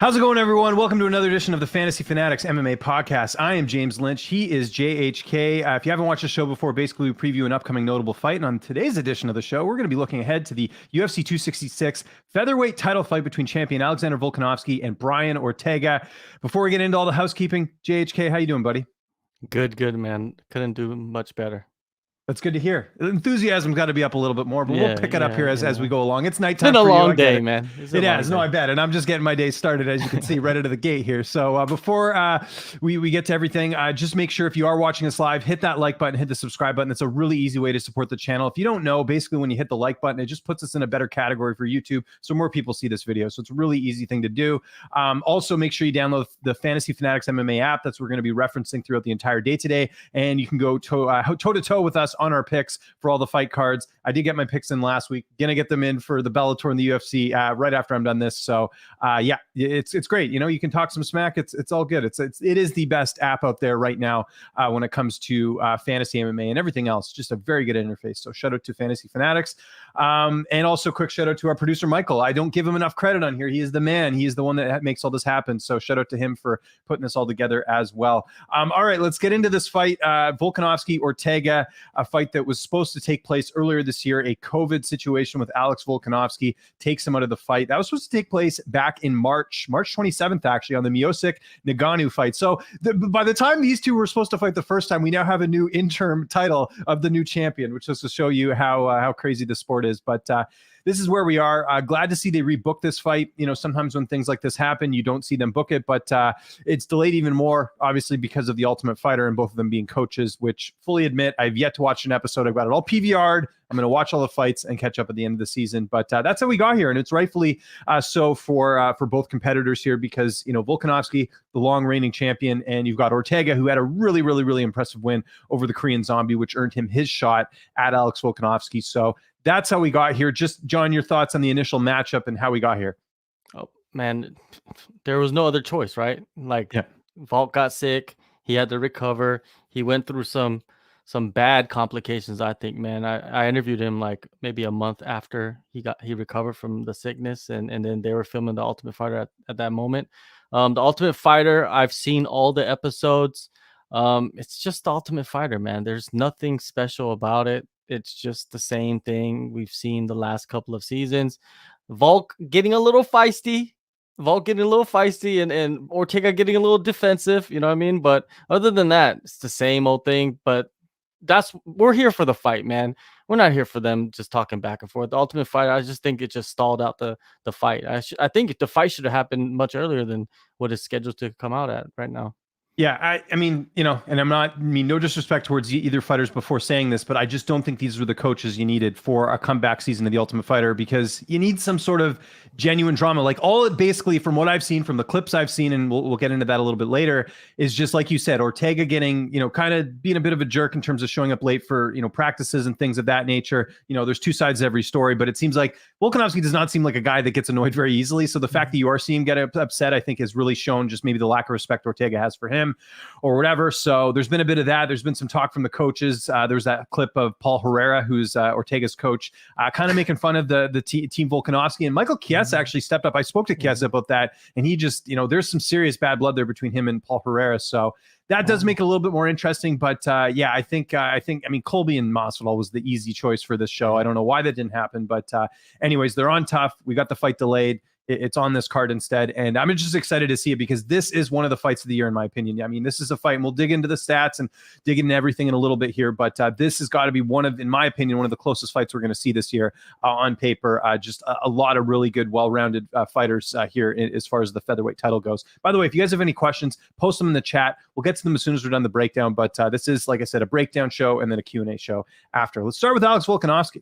How's it going, everyone? Welcome to another edition of the Fantasy Fanatics MMA podcast. I am James Lynch. He is JHK. If you haven't watched the show before, basically we preview an upcoming notable fight. And on today's edition of the show, we're going to be looking ahead to the UFC 266 Featherweight title fight between champion Alexander Volkanovski and Brian Ortega. Before we get into all the housekeeping, JHK, how you doing, buddy? Good, man. Couldn't do much better. That's good to hear. Enthusiasm's got to be up a little bit more, but we'll pick it up here as we go along. It's nighttime. It's been a long day, man. It has. No, I bet. And I'm just getting my day started, as you can see, right out of the gate here. So before we get to everything, just make sure if you are watching us live, hit that like button, hit the subscribe button. It's a really easy way to support the channel. If you don't know, basically when you hit the like button, it just puts us in a better category for YouTube so more people see this video. So it's a really easy thing to do. Also, make sure you download the Fantasy Fanatics MMA app. That's what we're going to be referencing throughout the entire day today. And you can go toe-to-toe with us on our picks for all the fight cards. I did get my picks in last week. Gonna get them in for the Bellator and the UFC right after I'm done this. So yeah, it's great. You know, you can talk some smack. It's all good. It is the best app out there right now when it comes to fantasy MMA and everything else. Just a very good interface. So shout out to Fantasy Fanatics. And also quick shout out to our producer Michael. I don't give him enough credit on here. He is the man. He is the one that makes all this happen. So shout out to him for putting this all together as well. All right, let's get into this fight. Volkanovski Ortega, a fight that was supposed to take place earlier this year. A COVID situation with Alex Volkanovski takes him out of the fight. That was supposed to take place back in March 27th, actually, on the Miocic Ngannou fight. So by the time these two were supposed to fight the first time, we now have a new interim title of the new champion, which is to show you how crazy the sport is. But this is where we are. Glad to see they rebooked this fight. You know, sometimes when things like this happen, you don't see them book it, but it's delayed even more, obviously, because of the Ultimate Fighter and both of them being coaches, which fully admit I've yet to watch an episode. I've got it all PVR'd. I'm going to watch all the fights and catch up at the end of the season. But that's how we got here. And it's rightfully so for both competitors here because, you know, Volkanovski, the long reigning champion, and you've got Ortega, who had a really, really, really impressive win over the Korean Zombie, which earned him his shot at Alex Volkanovski. So that's how we got here. Just, John, your thoughts on the initial matchup and how we got here. Oh, man, there was no other choice, right? Like, Volk got sick. He had to recover. He went through some bad complications, I think, man. I interviewed him like maybe a month after he recovered from the sickness, and then they were filming The Ultimate Fighter at that moment. The Ultimate Fighter, I've seen all the episodes. It's just The Ultimate Fighter, man. There's nothing special about it. It's just the same thing we've seen the last couple of seasons. Volk getting a little feisty. And Ortega getting a little defensive, you know what I mean? But other than that, it's the same old thing. But we're here for the fight, man. We're not here for them just talking back and forth. The Ultimate Fighter, I just think it just stalled out the fight. I think the fight should have happened much earlier than what is scheduled to come out at right now. Yeah, I mean, you know, and no disrespect towards either fighters before saying this, but I just don't think these were the coaches you needed for a comeback season of The Ultimate Fighter because you need some sort of genuine drama. Like basically from what I've seen, from the clips I've seen, and we'll get into that a little bit later, is just like you said, Ortega getting, you know, kind of being a bit of a jerk in terms of showing up late for, you know, practices and things of that nature. You know, there's two sides to every story, but it seems like Volkanovski does not seem like a guy that gets annoyed very easily. So the fact that you are seeing him get upset, I think has really shown just maybe the lack of respect Ortega has for him or whatever. So there's been a bit of that. There's been some talk from the coaches. There's that clip of Paul Herrera, who's Ortega's coach, kind of making fun of the team Volkanovski. And Michael Chiesa actually stepped up. I spoke to Chiesa about that, and he just, you know, there's some serious bad blood there between him and Paul Herrera. So that does make it a little bit more interesting. But yeah, I mean, Colby and Masvidal was the easy choice for this show. I don't know why that didn't happen, but anyways, they're on tough. We got the fight delayed. It's on this card instead. And I'm just excited to see it because this is one of the fights of the year, in my opinion. I mean, this is a fight, and we'll dig into the stats and dig into everything in a little bit here. But this has got to be in my opinion, one of the closest fights we're going to see this year on paper. Just a lot of really good, well-rounded fighters here as far as the featherweight title goes. By the way, if you guys have any questions, post them in the chat. We'll get to them as soon as we're done the breakdown. But this is, like I said, a breakdown show and then a Q&A show after. Let's start with Alex Volkanovski,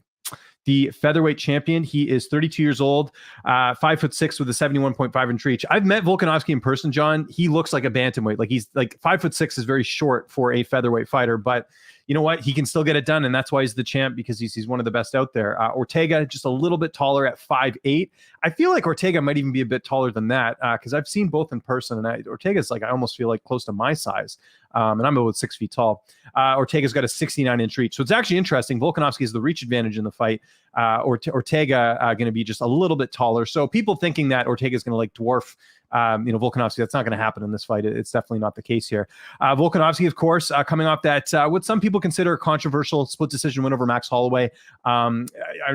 the featherweight champion. He is 32 years old, 5'6" with a 71.5 inch reach. I've met Volkanovski in person, John. He looks like a bantamweight. Like he's like 5'6" is very short for a featherweight fighter, but you know what? He can still get it done, and that's why he's the champ, because he's one of the best out there. Ortega, just a little bit taller at 5'8". I feel like Ortega might even be a bit taller than that, because I've seen both in person, and Ortega's like, I almost feel like close to my size. and I'm about 6 feet tall. Ortega's got a 69-inch reach. So it's actually interesting. Volkanovski has the reach advantage in the fight. Ortega going to be just a little bit taller. So people thinking that Ortega is going to like dwarf Volkanovski, that's not going to happen in this fight. It's definitely not the case here. Volkanovski, of course, coming off that what some people consider a controversial split decision win over Max Holloway. I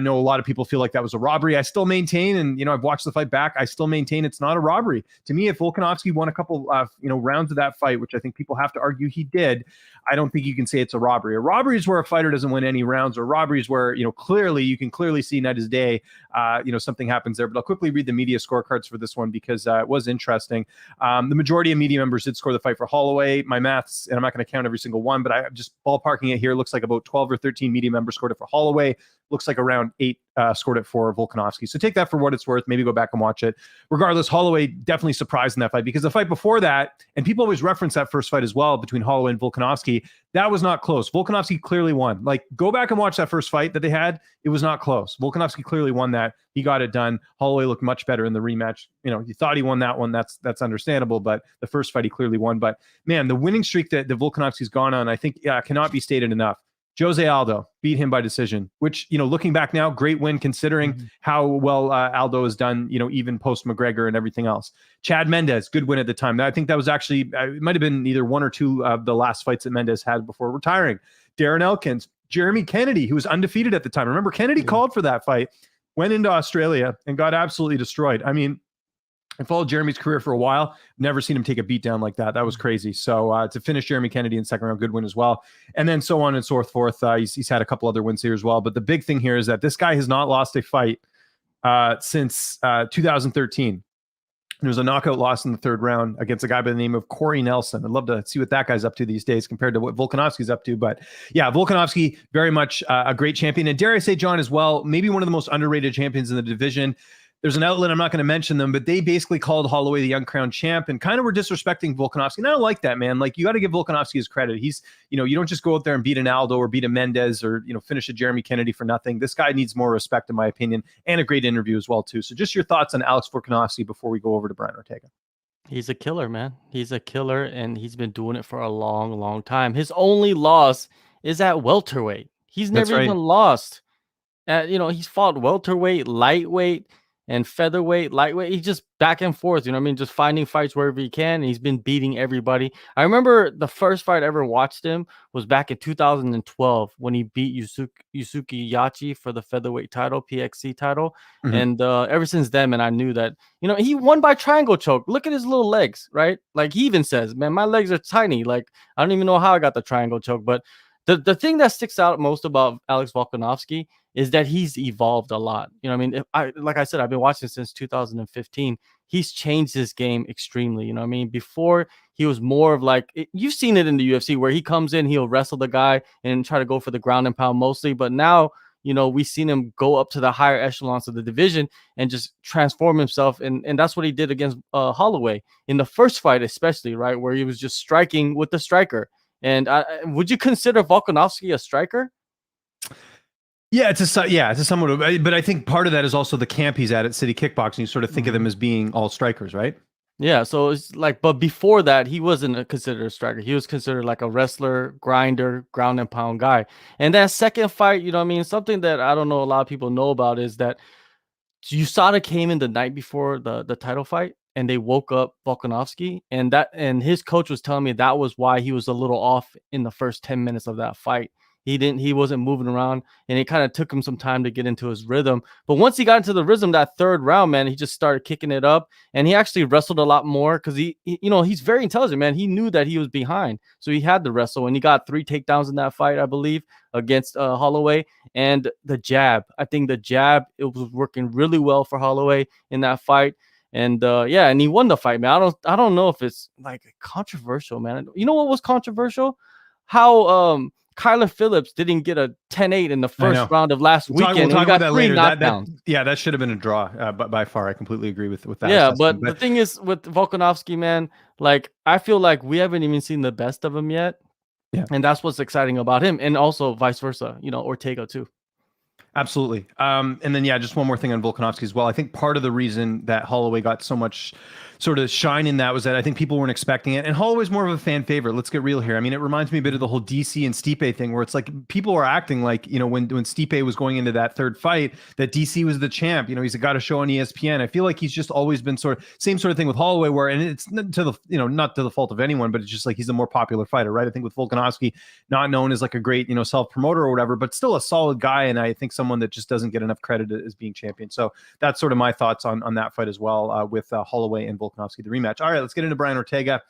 know a lot of people feel like that was a robbery. I still maintain, and I've watched the fight back, I still maintain it's not a robbery. To me, if Volkanovski won a couple rounds of that fight, which I think people have to argue he did, I don't think you can say it's a robbery. A robbery is where a fighter doesn't win any rounds, or robbery is where clearly you can clearly see night as day something happens there. But I'll quickly read the media scorecards for this one because it was interesting. The majority of media members did score the fight for Holloway. My maths, and I'm not going to count every single one, but I'm just ballparking it here. Looks like about 12 or 13 media members scored it for Holloway. Looks like around 8 scored it for Volkanovski. So take that for what it's worth. Maybe go back and watch it. Regardless, Holloway definitely surprised in that fight, because the fight before that, and people always reference that first fight as well between Holloway and Volkanovski, that was not close. Volkanovski clearly won. Like, go back and watch that first fight that they had. It was not close. Volkanovski clearly won that. He got it done. Holloway looked much better in the rematch. You thought he won that one. That's understandable, but the first fight he clearly won. But man, the winning streak that Volkanovski's gone on, I think cannot be stated enough. Jose Aldo beat him by decision, which, looking back now, great win considering how well Aldo has done, even post McGregor and everything else. Chad Mendes, good win at the time. I think that was actually, it might have been either one or two of the last fights that Mendes had before retiring. Darren Elkins, Jeremy Kennedy, who was undefeated at the time. Remember, Kennedy called for that fight, went into Australia and got absolutely destroyed. I mean, I followed Jeremy's career for a while. Never seen him take a beat down like that. That was crazy. So to finish Jeremy Kennedy in second round, good win as well. And then so on and so forth. He's had a couple other wins here as well. But the big thing here is that this guy has not lost a fight since 2013. There was a knockout loss in the third round against a guy by the name of Corey Nelson. I'd love to see what that guy's up to these days compared to what Volkanovski's up to. But yeah, Volkanovski, very much a great champion. And dare I say, John, as well, maybe one of the most underrated champions in the division. There's an outlet, I'm not going to mention them, but they basically called Holloway the uncrowned champ and kind of were disrespecting Volkanovski. And I don't like that, man. Like, you got to give Volkanovski his credit. He's, you don't just go out there and beat an Aldo or beat a Mendes or, finish a Jeremy Kennedy for nothing. This guy needs more respect, in my opinion, and a great interview as well, too. So just your thoughts on Alex Volkanovski before we go over to Brian Ortega. He's a killer, man. He's a killer, and he's been doing it for a long, long time. His only loss is at welterweight. He's never even lost. He's fought welterweight, lightweight, and featherweight, lightweight. He's just back and forth, just finding fights wherever he can. And he's been beating everybody. I remember the first fight I ever watched him was back in 2012 when he beat Yusuke Yachi for the featherweight title, PXC title. Mm-hmm. And ever since then, man, I knew that, he won by triangle choke. Look at his little legs, right? Like, he even says, man, my legs are tiny. Like, I don't even know how I got the triangle choke. But the thing that sticks out most about Alex Volkanovski is that he's evolved a lot. Like I said, I've been watching since 2015. He's changed his game extremely. Before, he was more of like, you've seen it in the UFC where he comes in, he'll wrestle the guy and try to go for the ground and pound mostly. But now, we've seen him go up to the higher echelons of the division and just transform himself. And that's what he did against Holloway in the first fight, especially, right? Where he was just striking with the striker. And would you consider Volkanovski a striker? Yeah, it's somewhat, but I think part of that is also the camp he's at City Kickboxing. You sort of think of them as being all strikers, right? Yeah, so it's like, but before that, he wasn't considered a striker. He was considered like a wrestler, grinder, ground and pound guy. And that second fight, something that I don't know a lot of people know about is that USADA came in the night before the title fight, and they woke up Volkanovski, and his coach was telling me that was why he was a little off in the first 10 minutes of that fight. He wasn't moving around, and it kind of took him some time to get into his rhythm. But once he got into the rhythm, that third round, man, he just started kicking it up, and he actually wrestled a lot more because he's very intelligent, man. He knew that he was behind, so he had to wrestle, and he got 3 takedowns in that fight, I believe, against Holloway. And the jab, I think the jab, it was working really well for Holloway in that fight. And and he won the fight, man. I don't know if it's like controversial, man. You know what was controversial? How Kyler Phillips didn't get a 10-8 in the first round of last weekend. We'll talk about that later. That should have been a draw, but by far, I completely agree with that. Yeah, but the thing is with Volkanovski, man, like, I feel like we haven't even seen the best of him yet. Yeah, and that's what's exciting about him, and also vice versa. Ortega too. Absolutely. And then, yeah, just one more thing on Volkanovski as well. I think part of the reason that Holloway got so much sort of shine in that was that I think people weren't expecting it. And Holloway's more of a fan favorite. Let's get real here. I mean, it reminds me a bit of the whole DC and Stipe thing where it's like people are acting like, you know, when Stipe was going into that third fight, that DC was the champ. You know, he's got a show on ESPN. I feel like he's just always been sort of same sort of thing with Holloway where, and it's not to the, you know, not to the fault of anyone, but it's just like he's a more popular fighter, right? I think with Volkanovski, not known as like a great, you know, self-promoter or whatever, but still a solid guy. And I think someone that just doesn't get enough credit as being champion. So that's sort of my thoughts on that fight as well, with Holloway and Volkanovski, the rematch. All right, let's get into Brian Ortega.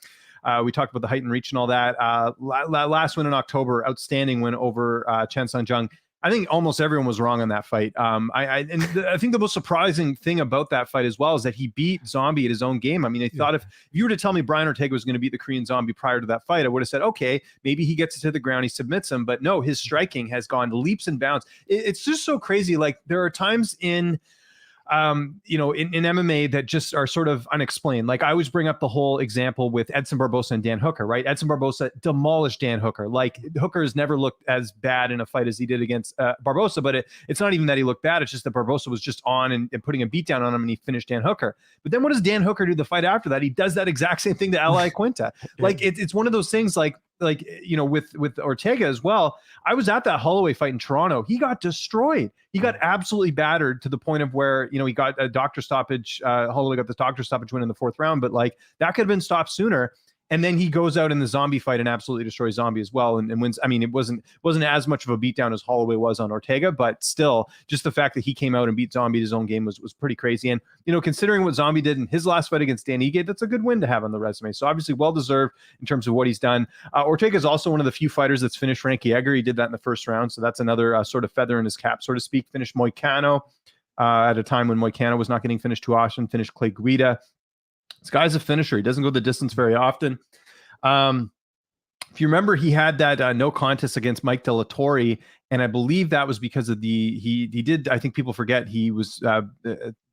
We talked about the height and reach and all that. Last win in October, outstanding win over Chen Sung-Jung. I think almost everyone was wrong on that fight. I think the most surprising thing about that fight as well is that he beat Zombie at his own game. I mean, I thought if you were to tell me Brian Ortega was going to beat the Korean Zombie prior to that fight, I would have said, okay, maybe he gets it to the ground, he submits him. But no, his striking has gone leaps and bounds. It's just so crazy. Like there are times in you know, in MMA that just are sort of unexplained. Like I always bring up the whole example with Edson Barbosa and Dan Hooker, right? Edson Barbosa demolished Dan Hooker. Like Hooker has never looked as bad in a fight as he did against Barbosa, but it's not even that he looked bad. It's just that Barbosa was just on and putting a beat down on him and he finished Dan Hooker. But then what does Dan Hooker do the fight after that? He does that exact same thing to Ally Quinta. Like it's one of those things like, you know, with Ortega as well. I was at that Holloway fight in Toronto. He got destroyed. He got absolutely battered to the point of where, you know, he got a doctor stoppage. Holloway got the doctor stoppage win in the fourth round, but like that could have been stopped sooner. And then he goes out in the Zombie fight and absolutely destroys Zombie as well and wins. I mean, it wasn't as much of a beatdown as Holloway was on Ortega, but still, just the fact that he came out and beat Zombie in his own game was pretty crazy. And, you know, considering what Zombie did in his last fight against Dan Ige, that's a good win to have on the resume. So obviously well-deserved in terms of what he's done. Ortega is also one of the few fighters that's finished Frankie Edgar. He did that in the first round. So that's another sort of feather in his cap, so to speak. Finished Moicano at a time when Moicano was not getting finished too often. Finished Clay Guida. This guy's a finisher. He doesn't go the distance very often. If you remember, he had that no contest against Mike De La Torre, and I believe that was because of he did. I think people forget he was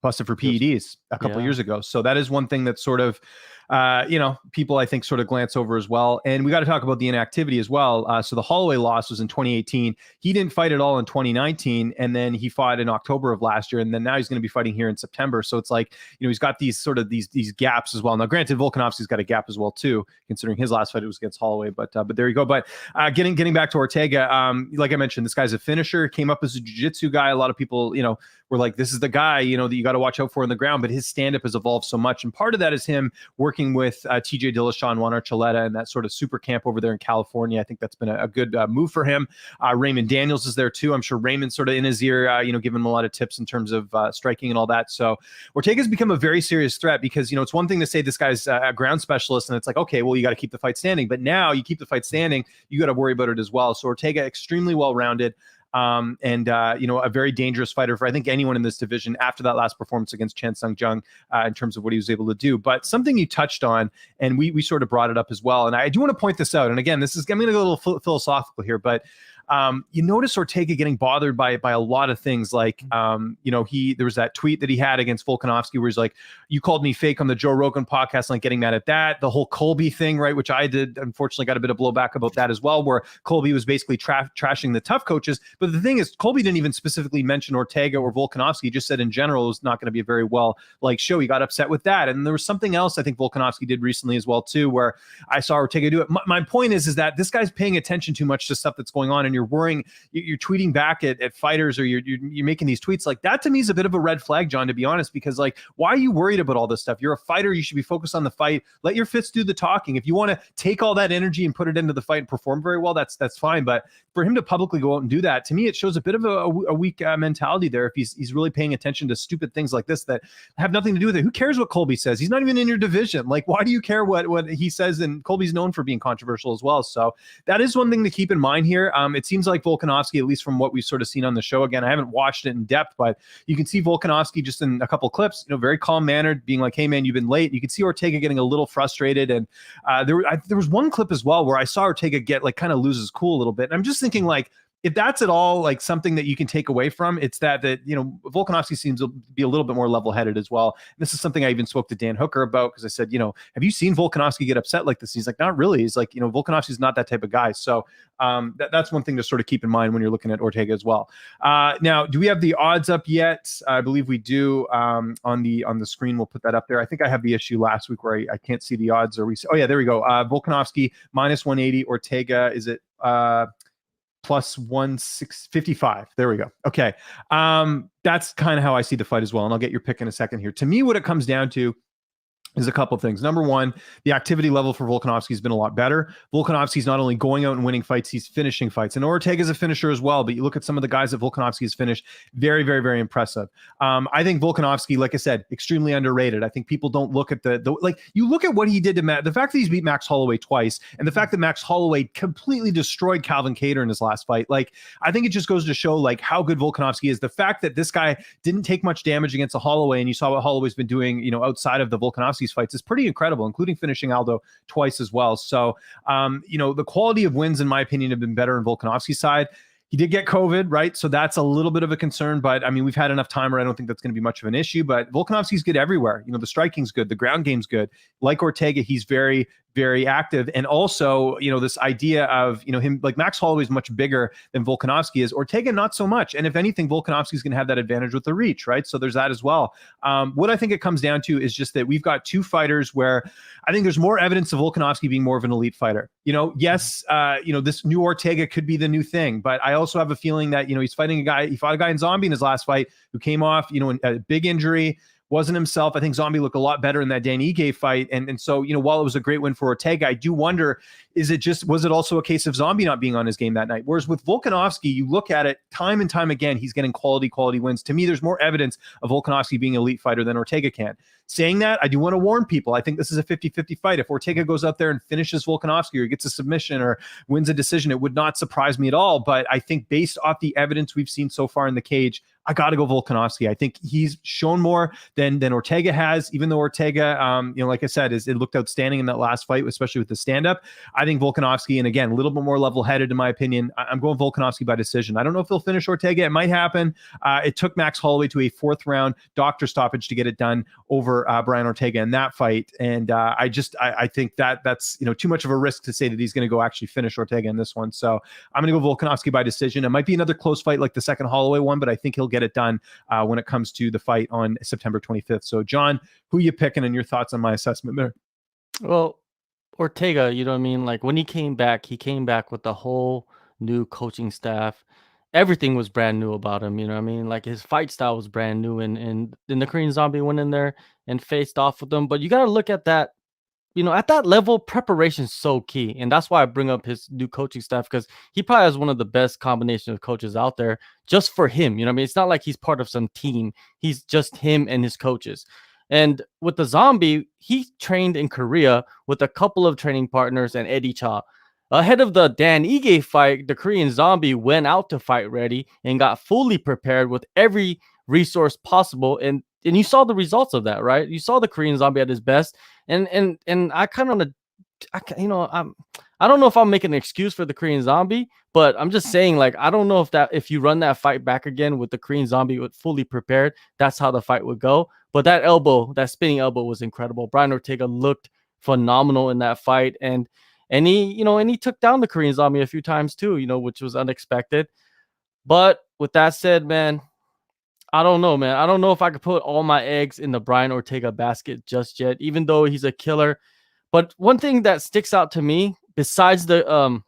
busted for PEDs a couple years ago. So that is one thing that's sort of, you know, people I think sort of glance over as well. And we got to talk about the inactivity as well. So the Holloway loss was in 2018. He didn't fight at all in 2019, and then he fought in October of last year, and then now he's going to be fighting here in September. So it's like, you know, he's got these sort of these gaps as well. Now, granted, Volkanovski's got a gap as well too, considering his last fight it was against Holloway. But there you go. But getting back to Ortega, like I mentioned, this guy's a finisher. Came up as a jiu-jitsu guy. A lot of people, you know, were like, this is the guy, you know, that you got to watch out for in the ground. But his stand-up has evolved so much, and part of that is him working with TJ Dillashaw and Juan Archuleta and that sort of super camp over there in California. I think that's been a good move for him. Raymond Daniels is there too. I'm sure Raymond's sort of in his ear, you know, giving him a lot of tips in terms of striking and all that. So Ortega's become a very serious threat because, you know, it's one thing to say this guy's a ground specialist and it's like, okay, well, you got to keep the fight standing. But now you keep the fight standing, you got to worry about it as well. So Ortega, extremely well-rounded. And you know, a very dangerous fighter for I think anyone in this division after that last performance against Chen Sung-Jung in terms of what he was able to do. But something you touched on, and we sort of brought it up as well. And I do want to point this out. And again, I'm going to go a little philosophical here, but you notice Ortega getting bothered by a lot of things. Like, you know, there was that tweet that he had against Volkanovski where he's like, you called me fake on the Joe Rogan podcast, like getting mad at that. The whole Colby thing, right? Which I did, unfortunately, got a bit of blowback about that as well, where Colby was basically trashing the tough coaches. But the thing is, Colby didn't even specifically mention Ortega or Volkanovski. He just said in general, it was not going to be a very well like show. He got upset with that. And there was something else I think Volkanovski did recently as well, too, where I saw Ortega do it. My point is that this guy's paying attention too much to stuff that's going on, and you're worrying, you're tweeting back at fighters, or you're making these tweets like that. To me is a bit of a red flag, John, to be honest, because like, why are you worried about all this stuff? You're a fighter. You should be focused on the fight. Let your fits do the talking. If you want to take all that energy and put it into the fight and perform very well, that's fine. But for him to publicly go out and do that, to me, it shows a bit of a weak mentality there. If he's really paying attention to stupid things like this that have nothing to do with it. Who cares what Colby says? He's not even in your division. Like, why do you care what he says? And Colby's known for being controversial as well. So that is one thing to keep in mind here. It seems like Volkanovski, at least from what we've sort of seen on the show, again, I haven't watched it in depth, but you can see Volkanovski just in a couple clips, you know, very calm mannered, being like, hey man, you've been late. You can see Ortega getting a little frustrated. And there was one clip as well where I saw Ortega get like kind of lose his cool a little bit. And I'm just thinking like, if that's at all like something that you can take away from, it's that Volkanovski seems to be a little bit more level-headed as well. And this is something I even spoke to Dan Hooker about, because I said, have you seen Volkanovski get upset like this? He's like, not really. He's like, Volkanovski's not that type of guy. So that's one thing to sort of keep in mind when you're looking at Ortega as well. Now, do we have the odds up yet? I believe we do. On the screen, we'll put that up there. I think I have the issue last week where I can't see the odds. Oh yeah, there we go. Volkanovski minus 180. Ortega, is it plus 155? There we go. Okay. That's kind of how I see the fight as well. And I'll get your pick in a second here. To me, what it comes down to is a couple of things. Number one, the activity level for Volkanovski has been a lot better. Volkanovski's not only going out and winning fights, he's finishing fights. And Ortega's a finisher as well, but you look at some of the guys that Volkanovski has finished, very, very, very impressive. I think Volkanovski, like I said, extremely underrated. I think people don't look at you look at what he did to Matt, the fact that he's beat Max Holloway twice, and the fact that Max Holloway completely destroyed Calvin Kattar in his last fight. I think it just goes to show how good Volkanovski is. The fact that this guy didn't take much damage against a Holloway, and you saw what Holloway's been doing, outside of the Volkanovski fights, is pretty incredible, including finishing Aldo twice as well. So, the quality of wins, in my opinion, have been better on Volkanovski's side. He did get COVID, right? So that's a little bit of a concern, but I mean, we've had enough time where I don't think that's going to be much of an issue. But Volkanovski's good everywhere. The striking's good, the ground game's good. Like Ortega, he's very, very active. And also, this idea of, him, like Max Holloway is much bigger than Volkanovski is. Ortega, not so much. And if anything, Volkanovski's going to have that advantage with the reach, right? So there's that as well. What I think it comes down to is just that we've got two fighters where I think there's more evidence of Volkanovski being more of an elite fighter. Yes, this new Ortega could be the new thing, but I also have a feeling that, he's fighting he fought a guy in Zombie in his last fight who came off, a big injury, wasn't himself. I think Zombie looked a lot better in that Dan Ige fight. And so, while it was a great win for Ortega, I do wonder, was it also a case of Zombie not being on his game that night? Whereas with Volkanovski, you look at it time and time again, he's getting quality wins. To me, there's more evidence of Volkanovski being an elite fighter than Ortega can. Saying that, I do want to warn people. I think this is a 50-50 fight. If Ortega goes out there and finishes Volkanovski or gets a submission or wins a decision, it would not surprise me at all. But I think based off the evidence we've seen so far in the cage, I got to go Volkanovski. I think he's shown more than Ortega has, even though Ortega, like I said, it looked outstanding in that last fight, especially with the stand-up. I think Volkanovski, and again, a little bit more level-headed in my opinion. I'm going Volkanovski by decision. I don't know if he'll finish Ortega. It might happen. It took Max Holloway to a fourth-round doctor stoppage to get it done over Brian Ortega in that fight. And I think that's too much of a risk to say that he's going to go actually finish Ortega in this one. So I'm going to go Volkanovski by decision. It might be another close fight like the second Holloway one, but I think he'll get it done when it comes to the fight on September 25th. So John, who you picking and your thoughts on my assessment there? Well, Ortega, you know what I mean? Like when he came back with the whole new coaching staff. Everything was brand new about him, you know what I mean? Like his fight style was brand new, and then the Korean Zombie went in there and faced off with him. But you got to look at that, at that level, preparation is so key. And that's why I bring up his new coaching staff, because he probably has one of the best combination of coaches out there just for him. You know what I mean? It's not like he's part of some team. He's just him and his coaches. And with the Zombie, he trained in Korea with a couple of training partners and Eddie Cha. Ahead of the Dan Ige fight, the Korean Zombie went out to fight ready and got fully prepared with every resource possible. And you saw the results of that, right? You saw the Korean Zombie at his best. And I kind of, I don't know if I'm making an excuse for the Korean Zombie, but I'm just saying, like, I don't know if you run that fight back again with the Korean Zombie with fully prepared, that's how the fight would go. But that spinning elbow was incredible. Brian Ortega looked phenomenal in that fight. And he took down the Korean Zombie a few times too, which was unexpected. But with that said, man, I don't know, man. I don't know if I could put all my eggs in the Brian Ortega basket just yet, even though he's a killer. But one thing that sticks out to me, besides the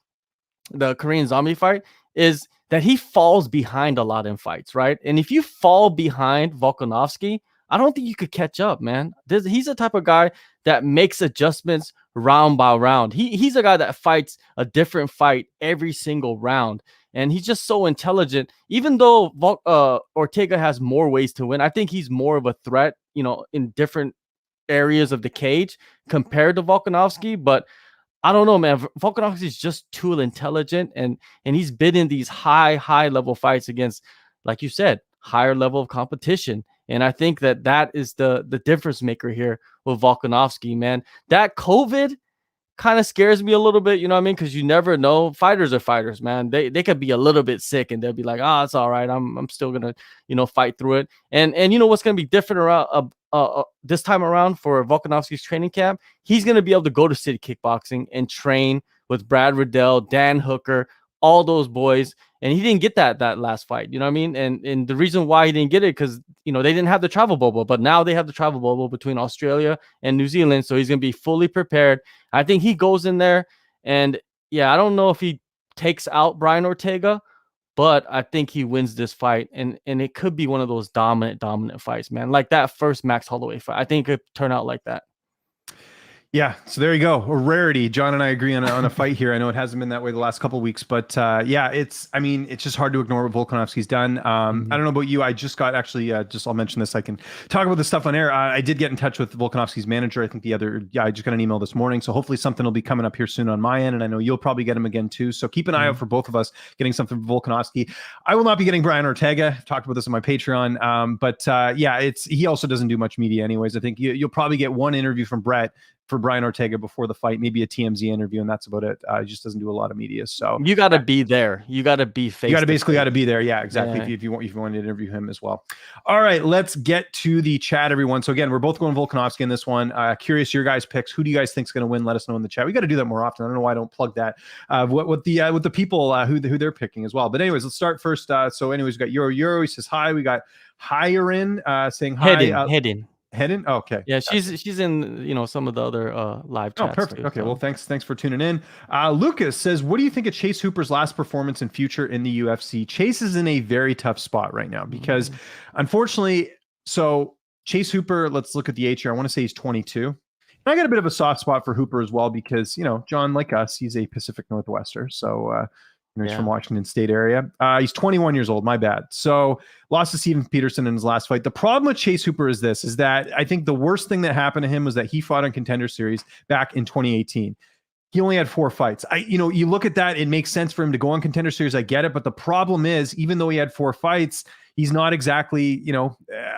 Korean Zombie fight, is that he falls behind a lot in fights, right? And if you fall behind Volkanovski, I don't think you could catch up, man. He's the type of guy that makes adjustments round by round. He's a guy that fights a different fight every single round. And he's just so intelligent. Even though Ortega has more ways to win, I think he's more of a threat, in different areas of the cage compared to Volkanovski. But I don't know, man. Volkanovski is just too intelligent, and he's been in these high level fights against, like you said, higher level of competition. And I think that is the difference maker here with Volkanovski, man. That COVID kind of scares me a little bit, you know what I mean? Because you never know. Fighters are fighters, man. They could be a little bit sick and they'll be like, it's all right. I'm still gonna, fight through it. And you know what's gonna be different around this time around for Volkanovski's training camp? He's gonna be able to go to City Kickboxing and train with Brad Riddell, Dan Hooker, all those boys. And he didn't get that last fight, you know what I mean? And the reason why he didn't get it, because they didn't have the travel bubble, but now they have the travel bubble between Australia and New Zealand, so he's gonna be fully prepared. I think he goes in there, and yeah, I don't know if he takes out Brian Ortega, but I think he wins this fight, and it could be one of those dominant fights, man. Like that first Max Holloway fight, I think it could turn out like that. Yeah, so there you go. A rarity. John and I agree on a fight here. I know it hasn't been that way the last couple of weeks, but yeah, it's just hard to ignore what Volkanovski's done. I don't know about you. I just got I'll mention this. I can talk about this stuff on air. I did get in touch with Volkanovski's manager. I think I just got an email this morning. So hopefully something will be coming up here soon on my end. And I know you'll probably get him again too. So keep an eye out for both of us getting something from Volkanovski. I will not be getting Brian Ortega. I've talked about this on my Patreon. But yeah, he also doesn't do much media anyways. I think you'll probably get one interview from Brett for Brian Ortega before the fight, maybe a TMZ interview, and that's about it. He just doesn't do a lot of media. So you got to be there. You got to be face. You got to be there. Yeah, exactly. Yeah. If you want to interview him as well. All right, let's get to the chat, everyone. So again, we're both going Volkanovski in this one. Curious your guys' picks. Who do you guys think is going to win? Let us know in the chat. We got to do that more often. I don't know why I don't plug that. With the people who they're picking as well. But anyways, let's start first. So anyways, we got Euro. He says hi. We got Hyerin saying hi. Hedden? Okay. Yeah, she's in some of the other live chats. Oh, perfect. Too, okay, so. Well, thanks for tuning in. Lucas says, what do you think of Chase Hooper's last performance and future in the UFC? Chase is in a very tough spot right now because unfortunately, so Chase Hooper, let's look at the age here. I want to say he's 22. And I got a bit of a soft spot for Hooper as well because, John, like us, he's a Pacific Northwester. So, he's from Washington State area. He's 21 years old. My bad. So lost to Steven Peterson in his last fight. The problem with Chase Hooper is that I think the worst thing that happened to him was that he fought on Contender Series back in 2018. He only had 4 fights. You look at that, it makes sense for him to go on Contender Series. I get it. But the problem is, even though he had 4 fights, he's not exactly,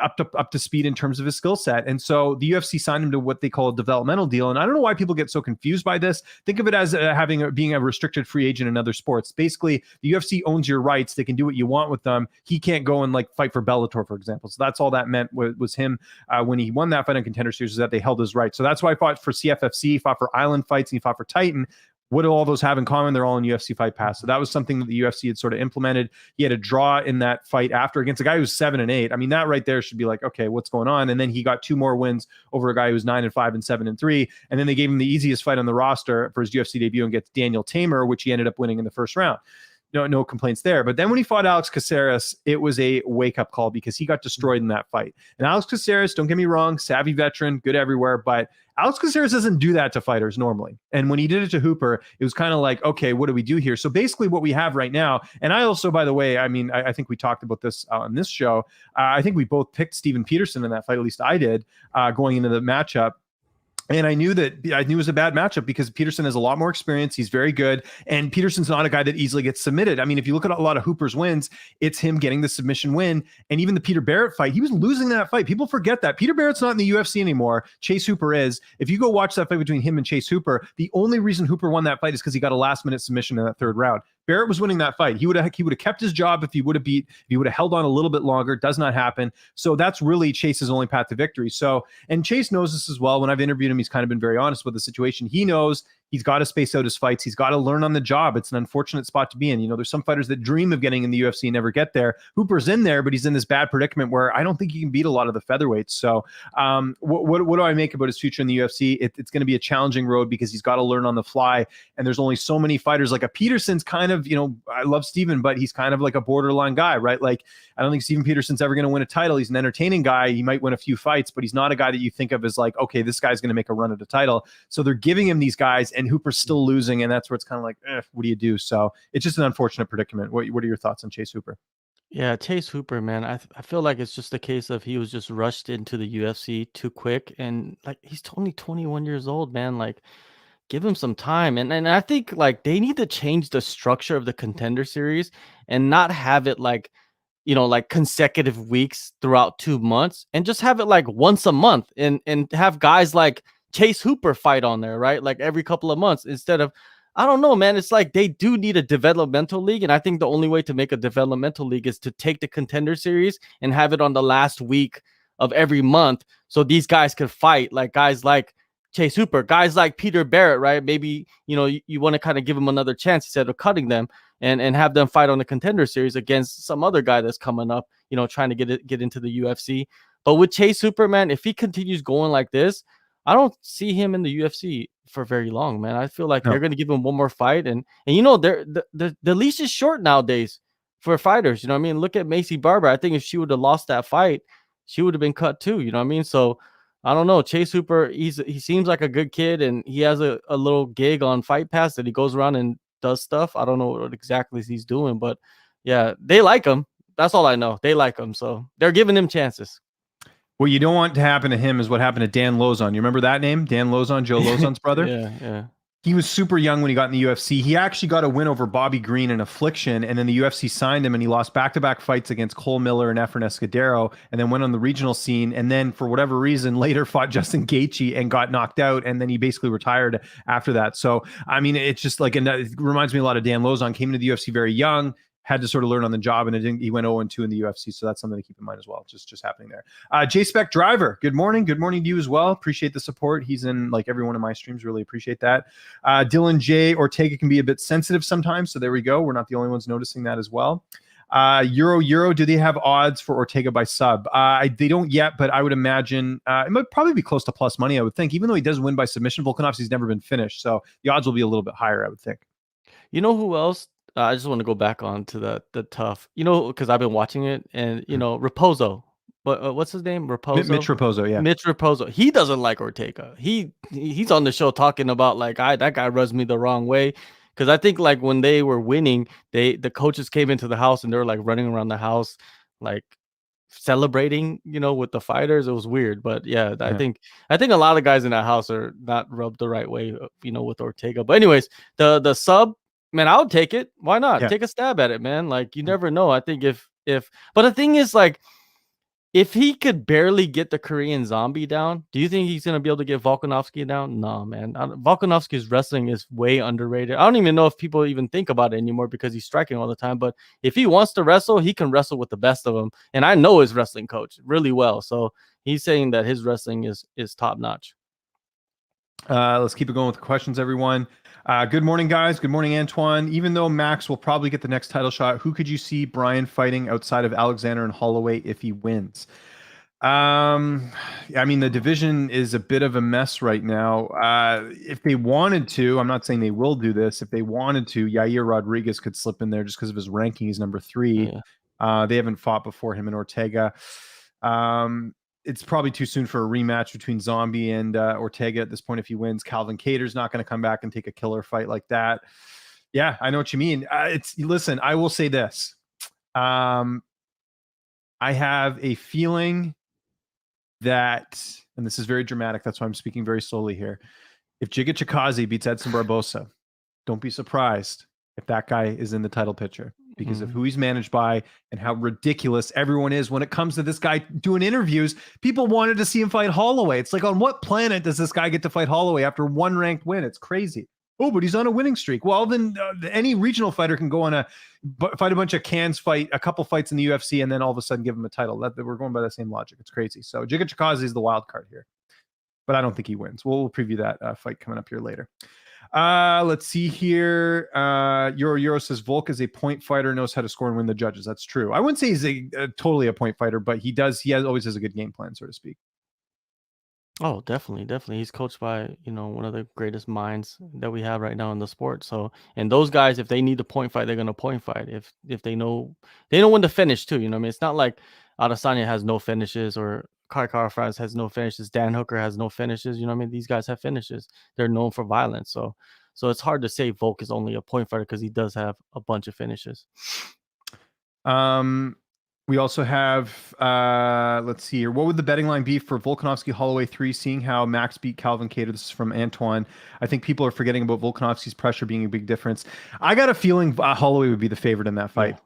up to speed in terms of his skill set. And so the UFC signed him to what they call a developmental deal. And I don't know why people get so confused by this. Think of it as being a restricted free agent in other sports. Basically, the UFC owns your rights. They can do what you want with them. He can't go and fight for Bellator, for example. So that's all that meant was him when he won that fight on Contender Series, is that they held his rights. So that's why he fought for CFFC, fought for Island Fights, and he fought for Titan. What do all those have in common? They're all in UFC Fight Pass. So that was something that the UFC had sort of implemented. He had a draw in that fight after against a guy who's 7-8. I mean, that right there should be like, okay, what's going on? And then he got 2 more wins over a guy who's 9-5 and 7-3. And then they gave him the easiest fight on the roster for his UFC debut and gets Daniel Tamer, which he ended up winning in the first round. No complaints there. But then when he fought Alex Caceres, it was a wake-up call because he got destroyed in that fight. And Alex Caceres, don't get me wrong, savvy veteran, good everywhere, but Alex Caceres doesn't do that to fighters normally. And when he did it to Hooper, it was kind of like, okay, what do we do here? So basically what we have right now, and I also, by the way, I think we talked about this on this show. I think we both picked Steven Peterson in that fight, at least I did, going into the matchup. And I knew it was a bad matchup because Peterson has a lot more experience. He's very good. And Peterson's not a guy that easily gets submitted. I mean, if you look at a lot of Hooper's wins, it's him getting the submission win. And even the Peter Barrett fight, he was losing that fight. People forget that. Peter Barrett's not in the UFC anymore. Chase Hooper is. If you go watch that fight between him and Chase Hooper, the only reason Hooper won that fight is because he got a last-minute submission in that 3rd round. Barrett was winning that fight. He would have kept his job if he would have held on a little bit longer. Does not happen. So that's really Chase's only path to victory. So, and Chase knows this as well. When I've interviewed him, he's kind of been very honest with the situation. He knows he's got to space out his fights. He's got to learn on the job. It's an unfortunate spot to be in. There's some fighters that dream of getting in the UFC and never get there. Hooper's in there, but he's in this bad predicament where I don't think he can beat a lot of the featherweights. So what do I make about his future in the UFC? It's going to be a challenging road because he's got to learn on the fly. And there's only so many fighters. Like a Peterson's kind of, I love Steven, but he's kind of like a borderline guy, right? Like, I don't think Steven Peterson's ever going to win a title. He's an entertaining guy. He might win a few fights, but he's not a guy that you think of as like, okay, this guy's going to make a run at a title. So they're giving him these guys and Hooper's still losing. And that's where it's kind of like, what do you do? So it's just an unfortunate predicament. What are your thoughts on Chase Hooper? Yeah, Chase Hooper, man. I feel like it's just a case of he was just rushed into the UFC too quick. And like, he's only 21 years old, man. Like, give him some time. And I think like they need to change the structure of the Contender Series and not have it like, like consecutive weeks throughout 2 months, and just have it like once a month and have guys like Chase Hooper fight on there, right? Like every couple of months instead of, I don't know, man. It's like they do need a developmental league. And I think the only way to make a developmental league is to take the Contender Series and have it on the last week of every month. So these guys could fight, like guys like Chase Hooper, guys like Peter Barrett, right? Maybe, you want to kind of give them another chance instead of cutting them and have them fight on the Contender Series against some other guy that's coming up, trying to get into the UFC. But with Chase Hooper, man, if he continues going like this, I don't see him in the UFC for very long, man. I feel like they're going to give him one more fight. And the leash is short nowadays for fighters. You know what I mean? Look at Macy Barber. I think if she would have lost that fight, she would have been cut too. You know what I mean? So I don't know. Chase Hooper, he seems like a good kid, and he has a little gig on Fight Pass that he goes around and does stuff. I don't know what exactly he's doing, but yeah, they like him. That's all I know. They like him. So they're giving him chances. What you don't want to happen to him is what happened to Dan Lozon. You remember that name? Dan Lozon, Joe Lozon's brother? Yeah. He was super young when he got in the UFC. He actually got a win over Bobby Green in Affliction, and then the UFC signed him, and he lost back-to-back fights against Cole Miller and Efren Escudero, and then went on the regional scene, and then for whatever reason later fought Justin Gaethje and got knocked out, and then he basically retired after that. So, I mean, it's just like, it reminds me a lot of Dan Lozon. Came into the UFC very young, had to sort of learn on the job, and he went 0-2 in the UFC. So that's something to keep in mind as well. Just happening there. J-Spec Driver, good morning. Good morning to you as well. Appreciate the support. He's in like every one of my streams. Really appreciate that. Dylan J. Ortega can be a bit sensitive sometimes. So there we go. We're not the only ones noticing that as well. Euro, do they have odds for Ortega by sub? They don't yet, but I would imagine it might probably be close to plus money, I would think, even though he does win by submission. Volkanovski's never been finished. So the odds will be a little bit higher, I would think. You know who else? I just want to go back on to the tough, because I've been watching it, and Raposo, but what's his name? Raposo, Mitch Raposo, yeah. Mitch Raposo. He doesn't like Ortega. He's on the show talking about like, that guy rubs me the wrong way, because I think like when they were winning, the coaches came into the house and they were like running around the house, like celebrating, with the fighters. It was weird, but yeah, I think a lot of guys in that house are not rubbed the right way, with Ortega. But anyways, the sub. Man, I would take it. Why not? Take a stab at it, man. Like, you never know. I think but the thing is, like, if he could barely get the Korean Zombie down, do you think he's going to be able to get Volkanovski down? No, man. Volkanovski's wrestling is way underrated. I don't even know if people even think about it anymore because he's striking all the time. But if he wants to wrestle, he can wrestle with the best of them. And I know his wrestling coach really well. So he's saying that his wrestling is top notch. Let's keep it going with the questions, everyone. Good morning, guys. Good morning, Antoine. Even though Max will probably get the next title shot, who could you see Brian fighting outside of Alexander and Holloway if he wins? I mean, the division is a bit of a mess right now. If they wanted to, I'm not saying they will do this. If they wanted to, Yair Rodriguez could slip in there just because of his ranking. He's number 3. Yeah. They haven't fought before him and Ortega. It's probably too soon for a rematch between Zombie and Ortega at this point. If he wins, Calvin Kattar's not going to come back and take a killer fight like that. Yeah, I know what you mean. Listen, I will say this. I have a feeling that, and this is very dramatic, that's why I'm speaking very slowly here. If Giga Chikadze beats Edson Barbosa, don't be surprised if that guy is in the title picture, because of who he's managed by and how ridiculous everyone is when it comes to this guy doing interviews. People wanted to see him fight Holloway. It's like, on what planet does this guy get to fight Holloway after one ranked win? It's crazy. Oh, but he's on a winning streak. Well, then any regional fighter can go on fight a bunch of cans, fight a couple fights in the UFC, and then all of a sudden give him a title. We're going by the same logic. It's crazy. So Giga Chikadze is the wild card here, but I don't think he wins. We'll preview that fight coming up here later. Let's see here. Euro says Volk is a point fighter, knows how to score and win the judges. That's true. I wouldn't say he's totally a point fighter, but he always has a good game plan, so to speak. Oh, definitely. He's coached by, one of the greatest minds that we have right now in the sport. So, and those guys, if they need to point fight, they're going to point fight. If they know when to finish too, I mean, it's not like Adesanya has no finishes or Kai Kara-France has no finishes. Dan Hooker has no finishes. I mean, these guys have finishes. They're known for violence. So it's hard to say Volk is only a point fighter because he does have a bunch of finishes. We also have, let's see here. What would the betting line be for Volkanovski Holloway 3, seeing how Max beat Calvin Kattar? This is from Antoine. I think people are forgetting about Volkanovski's pressure being a big difference. I got a feeling Holloway would be the favorite in that fight.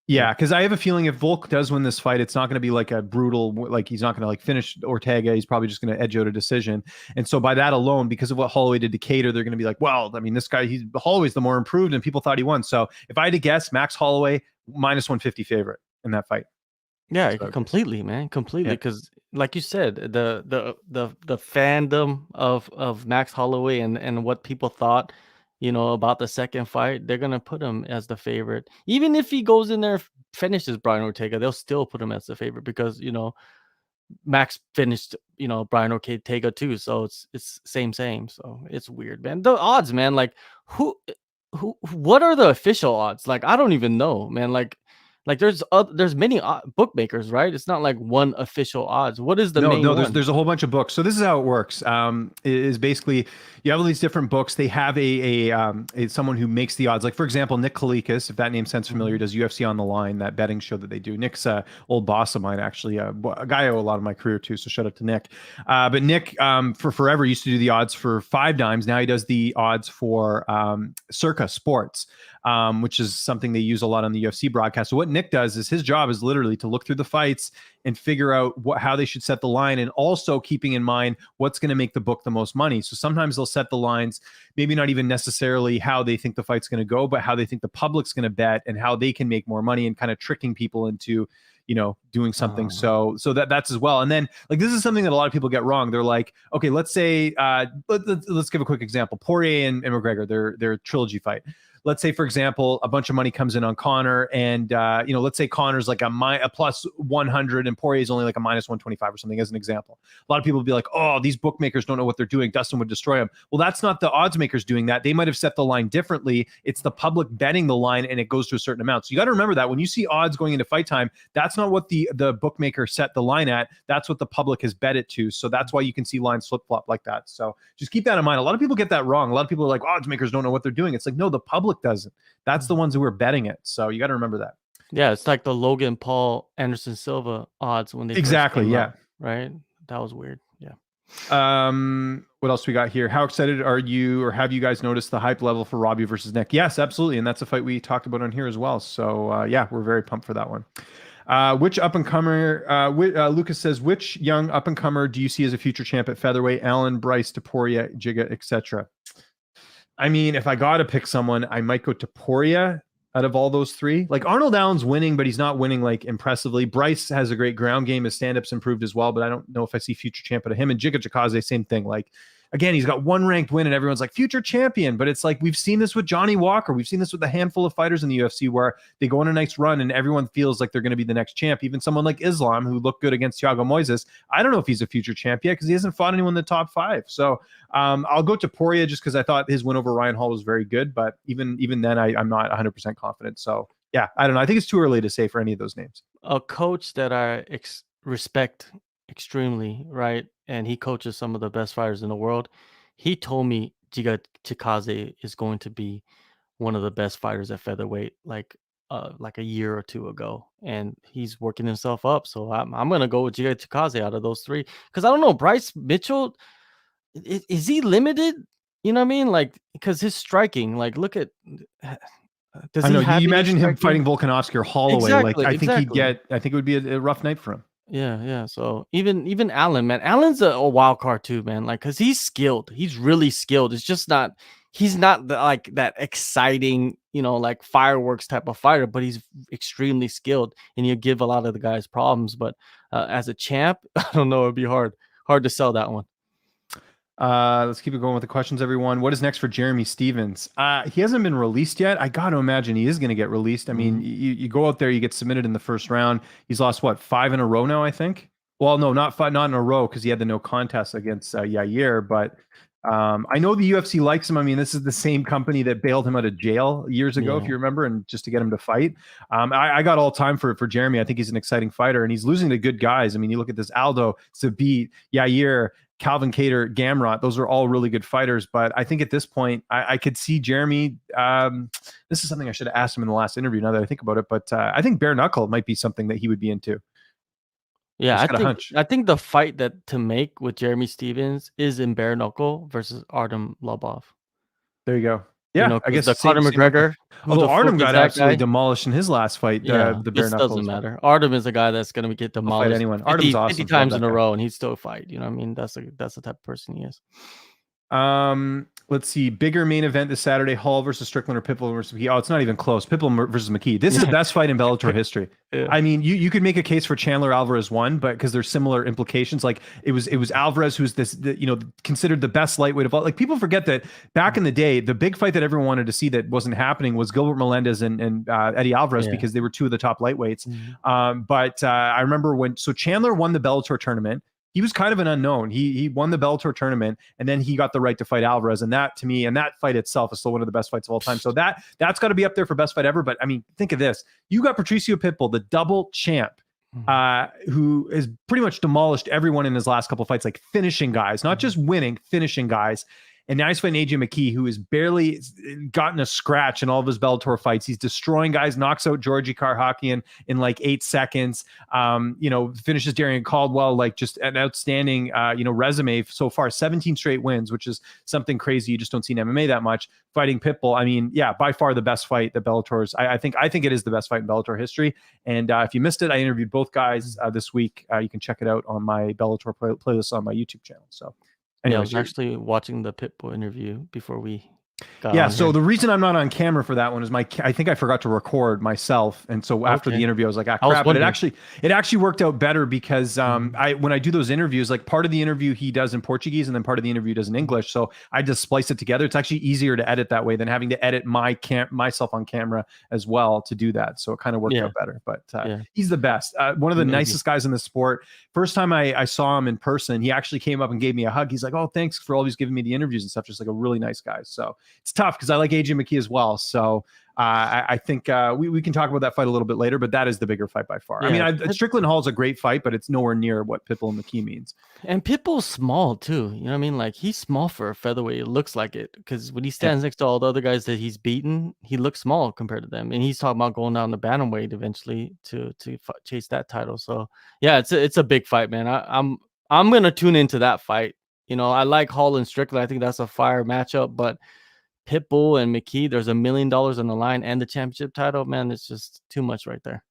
Yeah, because I have a feeling if Volk does win this fight, it's not going to be like a brutal, like he's not going to like finish Ortega. He's probably just going to edge out a decision. And so by that alone, because of what Holloway did to Cater, they're going to be like, well, I mean, this guy, Holloway's the more improved, and people thought he won. So if I had to guess, Max Holloway minus 150 favorite in that fight. Yeah, So, completely, man, completely. yeah. Because, like you said, the fandom of Max Holloway and what people thought, about the second fight, they're gonna put him as the favorite. Even if he goes in there, finishes Brian Ortega, they'll still put him as the favorite because Max finished Brian Ortega too. So it's same. So it's weird, man. The odds, man. Like what are the official odds? Like I don't even know, man. Like there's many bookmakers, right? It's not like one official odds. What is the main No, one? there's a whole bunch of books. So this is how it works. Is basically you have all these different books. They have someone who makes the odds. Like for example, Nick Kalikas, if that name sounds familiar, does UFC on the Line, that betting show that they do. Nick's a old boss of mine, actually, a guy I owe a lot of my career to. So shout out to Nick. But Nick, for forever used to do the odds for Five Dimes. Now he does the odds for Circa Sports. Which is something they use a lot on the UFC broadcast. So what Nick does is his job is literally to look through the fights and figure out how they should set the line, and also keeping in mind what's going to make the book the most money. So sometimes they'll set the lines, maybe not even necessarily how they think the fight's going to go, but how they think the public's going to bet and how they can make more money, and kind of tricking people into doing something. So that's as well. And then like this is something that a lot of people get wrong. They're like, okay, let's say let's give a quick example. Poirier and McGregor, their trilogy fight. Let's say, for example, a bunch of money comes in on Conor, and let's say Conor's like a plus 100 and Poirier is only like a minus 125 or something, as an example. A lot of people would be like, oh, these bookmakers don't know what they're doing. Dustin would destroy them. Well, that's not the odds makers doing that. They might have set the line differently. It's the public betting the line, and it goes to a certain amount. So you got to remember that when you see odds going into fight time, that's not what the bookmaker set the line at. That's what the public has bet it to. So that's why you can see lines flip flop like that. So just keep that in mind. A lot of people get that wrong. A lot of people are like, odds makers don't know what they're doing. It's like, no, the public doesn't. That's the ones who are betting it. So you got to remember that. Yeah, it's like the Logan Paul Anderson Silva odds when they exactly first came yeah out, right? That was weird. Yeah. What else we got here? How excited are you, or have you guys noticed the hype level for Robbie versus Nick? Yes, absolutely, and that's a fight we talked about on here as well. So yeah, we're very pumped for that one. Which up and comer? Lucas says, which young up and comer do you see as a future champ at featherweight? Allen, Bryce, Topuria, Giga, etc. I mean, if I got to pick someone, I might go Topuria out of all those three. Like Arnold Allen's winning, but he's not winning like impressively. Bryce has a great ground game. His stand-up's improved as well, but I don't know if I see future champ out of him. And Giga Chikadze, same thing. Like, again, he's got one ranked win and everyone's like future champion, but it's like, we've seen this with Johnny Walker. We've seen this with a handful of fighters in the UFC where they go on a nice run and everyone feels like they're going to be the next champ. Even someone like Islam, who looked good against Thiago Moises. I don't know if he's a future champ yet because he hasn't fought anyone in the top five. So I'll go to Poirier just because I thought his win over Ryan Hall was very good, but even then I'm not 100% confident. So yeah, I don't know. I think it's too early to say for any of those names. A coach that I respect extremely, right? And he coaches some of the best fighters in the world. He told me Giga Chikadze is going to be one of the best fighters at featherweight, like a year or two ago, and he's working himself up. So I'm gonna go with Giga Chikadze out of those three because I don't know, Bryce Mitchell, is he limited? You know what I mean? Like because his striking, like look at. Does I know. he have You imagine him striking? fighting Volkanovski or Holloway. Exactly, I think exactly. I think it would be a rough night for him. Yeah. So even Allen, man, Allen's a wild card too, man. Like, cause he's skilled. He's really skilled. It's just not. He's not like that exciting, like fireworks type of fighter, but he's extremely skilled, and he'll give a lot of the guys problems. But as a champ, I don't know. It'd be hard to sell that one. Let's keep it going with the questions, everyone. What is next for Jeremy Stevens? He hasn't been released yet. I got to imagine he is going to get released. I mean, you go out there, you get submitted in the first round. He's lost, what, 5 in a row now, I think? Well, no, not in a row because he had the no contest against Yair. But I know the UFC likes him. I mean, this is the same company that bailed him out of jail years ago, if you remember, and just to get him to fight. I got all time for Jeremy. I think he's an exciting fighter, and he's losing to good guys. I mean, you look at this: Aldo, Zabit, Yair, Calvin Kattar, Gamrot. Those are all really good fighters. But I think at this point, I could see Jeremy. This is something I should have asked him in the last interview, now that I think about it. But I think bare knuckle might be something that he would be into. Yeah, I think the fight that to make with Jeremy Stevens is in bare knuckle versus Artem Lobov. There you go. Yeah, I guess the Conor McGregor. Although Artem got absolutely demolished in his last fight, the bare knuckles. Doesn't matter. Artem is a guy that's going to get demolished anyone. Artem's awesome. 50 times in a row, and he'd still fight. You know what I mean? That's the type of person he is. Let's see. Bigger main event this Saturday: Hall versus Strickland or Pitbull versus McKee. Oh, it's not even close. Pitbull versus McKee. This is the best fight in Bellator history. Yeah. I mean, you could make a case for Chandler Alvarez 1, but because there's similar implications. Like it was Alvarez who's considered the best lightweight of all. Like people forget that back in the day, the big fight that everyone wanted to see that wasn't happening was Gilbert Melendez and Eddie Alvarez because they were two of the top lightweights. But I remember so Chandler won the Bellator tournament. He was kind of an unknown. He won the Bellator tournament, and then he got the right to fight Alvarez. And that, to me, and that fight itself is still one of the best fights of all time. So that's got to be up there for best fight ever. But I mean, think of this: you got Patricio Pitbull, the double champ, who has pretty much demolished everyone in his last couple of fights, like finishing guys, not just winning, finishing guys. And now he's fighting AJ McKee, who has barely gotten a scratch in all of his Bellator fights. He's destroying guys, knocks out Georgi Karhakian in like 8 seconds. Finishes Darian Caldwell, like just an outstanding, resume so far. 17 straight wins, which is something crazy. You just don't see in MMA that much. Fighting Pitbull, I mean, yeah, by far the best fight that Bellator's. I think it is the best fight in Bellator history. And if you missed it, I interviewed both guys this week. You can check it out on my Bellator playlist on my YouTube channel. So. Anyways, I was actually watching the Pitbull interview before we got on so here. The reason I'm not on camera for that one is I think I forgot to record myself, and so after the interview I was like, crap. But it actually worked out better because when I do those interviews, like part of the interview he does in Portuguese and then part of the interview he does in English, so I just splice it together. It's actually easier to edit that way than having to edit myself on camera as well to do that. So it kind of worked out better. But he's the best. One of the nicest guys in the sport. First time I saw him in person, he actually came up and gave me a hug. He's like, "Oh, thanks for always giving me the interviews and stuff." Just like a really nice guy. So it's tough because I like AJ McKee as well. So I think we can talk about that fight a little bit later, but that is the bigger fight by far. Yeah. I mean, Strickland Hall is a great fight, but it's nowhere near what Pitbull and McKee means. And Pitbull's small too. You know what I mean? Like he's small for a featherweight. It looks like it because when he stands next to all the other guys that he's beaten, he looks small compared to them. And he's talking about going down the bantamweight eventually to chase that title. So yeah, it's a big fight, man. I'm gonna tune into that fight. You know, I like Hall and Strickland. I think that's a fire matchup, but Pitbull and McKee, there's $1 million on the line and the championship title. Man, it's just too much right there.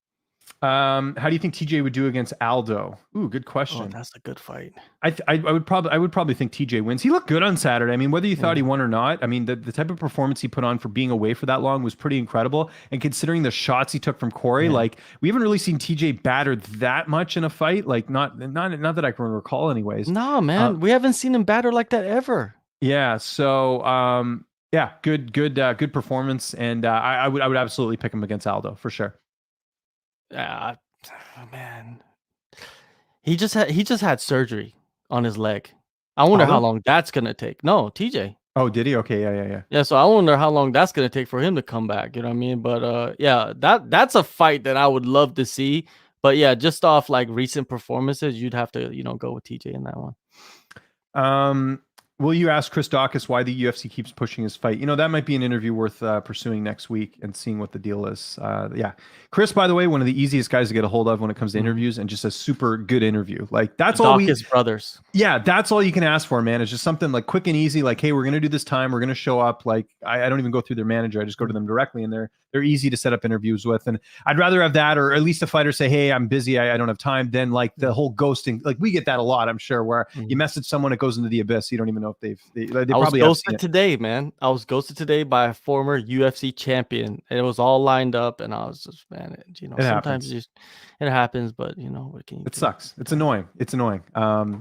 How do you think TJ would do against Aldo? Ooh, good question. Oh, that's a good fight. I would probably think TJ wins. He looked good on Saturday. I mean, whether you thought he won or not, I mean, the type of performance he put on for being away for that long was pretty incredible. And considering the shots he took from Corey, like we haven't really seen TJ battered that much in a fight. Like not that I can recall, anyways. No, man, we haven't seen him batter like that ever. Yeah. So, yeah, good performance, and I would absolutely pick him against Aldo for sure. Man, he just had surgery on his leg. I wonder how long that's gonna take. No, TJ. Oh, did he? Okay, yeah. Yeah, so I wonder how long that's gonna take for him to come back. You know what I mean? But yeah, that's a fight that I would love to see. But yeah, just off like recent performances, you'd have to go with TJ in that one. Will you ask Chris Dawkins why the UFC keeps pushing his fight? That might be an interview worth pursuing next week and seeing what the deal is. Yeah. Chris, by the way, one of the easiest guys to get a hold of when it comes to interviews, and just a super good interview. Like that's all brothers. Yeah, that's all you can ask for, man. It's just something like quick and easy. Like, hey, we're going to do this time. We're going to show up. Like I don't even go through their manager. I just go to them directly, and they're easy to set up interviews with. And I'd rather have that, or at least a fighter say, hey, I'm busy, I don't have time, than like the whole ghosting. Like we get that a lot, I'm sure, where you message someone, it goes into the abyss. You don't even know if they probably was ghosted today, man. I was ghosted today by a former UFC champion, and it was all lined up, and I was just, man, sometimes it happens, but what can you do? It sucks. It's annoying.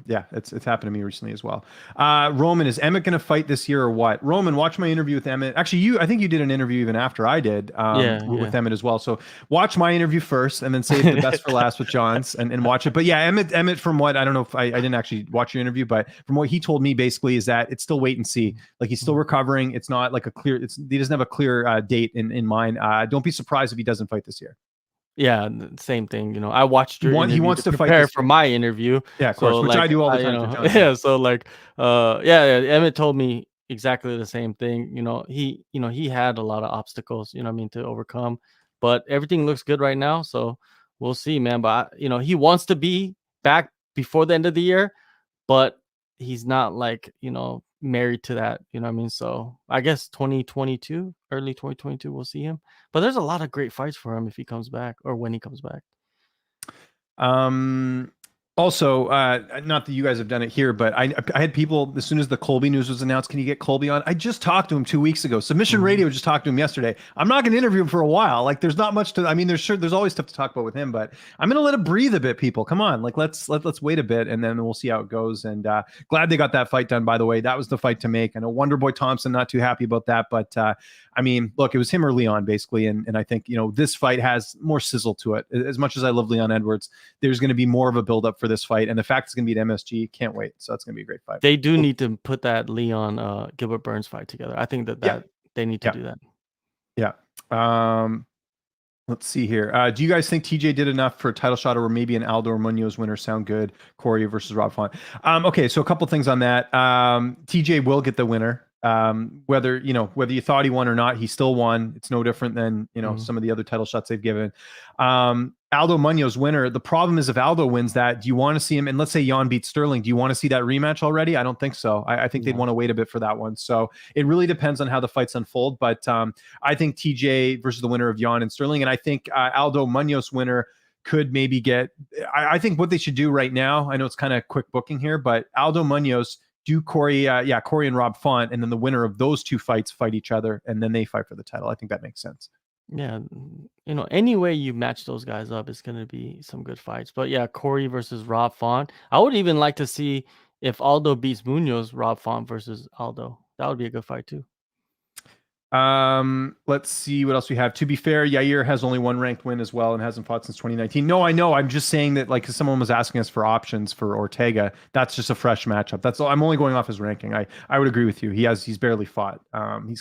Yeah, it's happened to me recently as well. Roman, is Emmett going to fight this year or what? Roman, watch my interview with Emmett. Actually, I think you did an interview even after I did with Emmett as well. So watch my interview first, and then save the best for last with John's and watch it. But yeah, Emmett, from what, I don't know if I didn't actually watch your interview, but from what he told me basically is that it's still wait and see. Like he's still recovering. It's not like he doesn't have a clear date in mind. Don't be surprised if he doesn't fight this year. Yeah, same thing. I watched your he wants to prepare for my interview. Yeah, of course, which I do all the time. Yeah, so like, Emmett told me exactly the same thing. He had a lot of obstacles, to overcome, but everything looks good right now. So we'll see, man. But he wants to be back before the end of the year, but he's not like, married to that, you know what I mean? So I guess 2022, early 2022, we'll see him. But there's a lot of great fights for him if he comes back or when he comes back. Also, not that you guys have done it here, but I had people, as soon as the Colby news was announced, can you get Colby on? I just talked to him 2 weeks ago. Submission Radio just talked to him yesterday. I'm not going to interview him for a while. Like, there's not much to, I mean, there's always stuff to talk about with him, but I'm going to let it breathe a bit, people. Come on. Like, let's wait a bit and then we'll see how it goes. And glad they got that fight done, by the way. That was the fight to make. I know Wonderboy Thompson, not too happy about that, but I mean, look, it was him or Leon, basically. And I think, this fight has more sizzle to it. As much as I love Leon Edwards, there's going to be more of a buildup for this fight. And the fact it's going to be at MSG, can't wait. So that's going to be a great fight. They do need to put that Leon Gilbert Burns fight together. I think that they need to do that. Yeah. Let's see here. Do you guys think TJ did enough for a title shot, or maybe an Aldo or Munoz winner sound good? Corey versus Rob Font. Okay, so a couple things on that. TJ will get the winner. Whether you thought he won or not, he still won. It's no different than some of the other title shots they've given. Aldo Munoz winner. The problem is, if Aldo wins that, do you want to see him? And let's say Jan beats Sterling. Do you want to see that rematch already? I don't think so. I think they'd want to wait a bit for that one. So it really depends on how the fights unfold. But I think TJ versus the winner of Jan and Sterling, and I think Aldo Munoz winner could maybe get. I think what they should do right now. I know it's kind of quick booking here, but Aldo Munoz. Do Corey and Rob Font, and then the winner of those two fights fight each other, and then they fight for the title. I think that makes sense. Yeah, any way you match those guys up, it's going to be some good fights. But yeah, Corey versus Rob Font. I would even like to see if Aldo beats Munoz, Rob Font versus Aldo. That would be a good fight too. Let's see what else we have. To be fair, Yair has only one ranked win as well and hasn't fought since 2019. No, I know. I'm just saying that, like, someone was asking us for options for Ortega. That's just a fresh matchup. That's all. I'm only going off his ranking. I would agree with you. He's barely fought.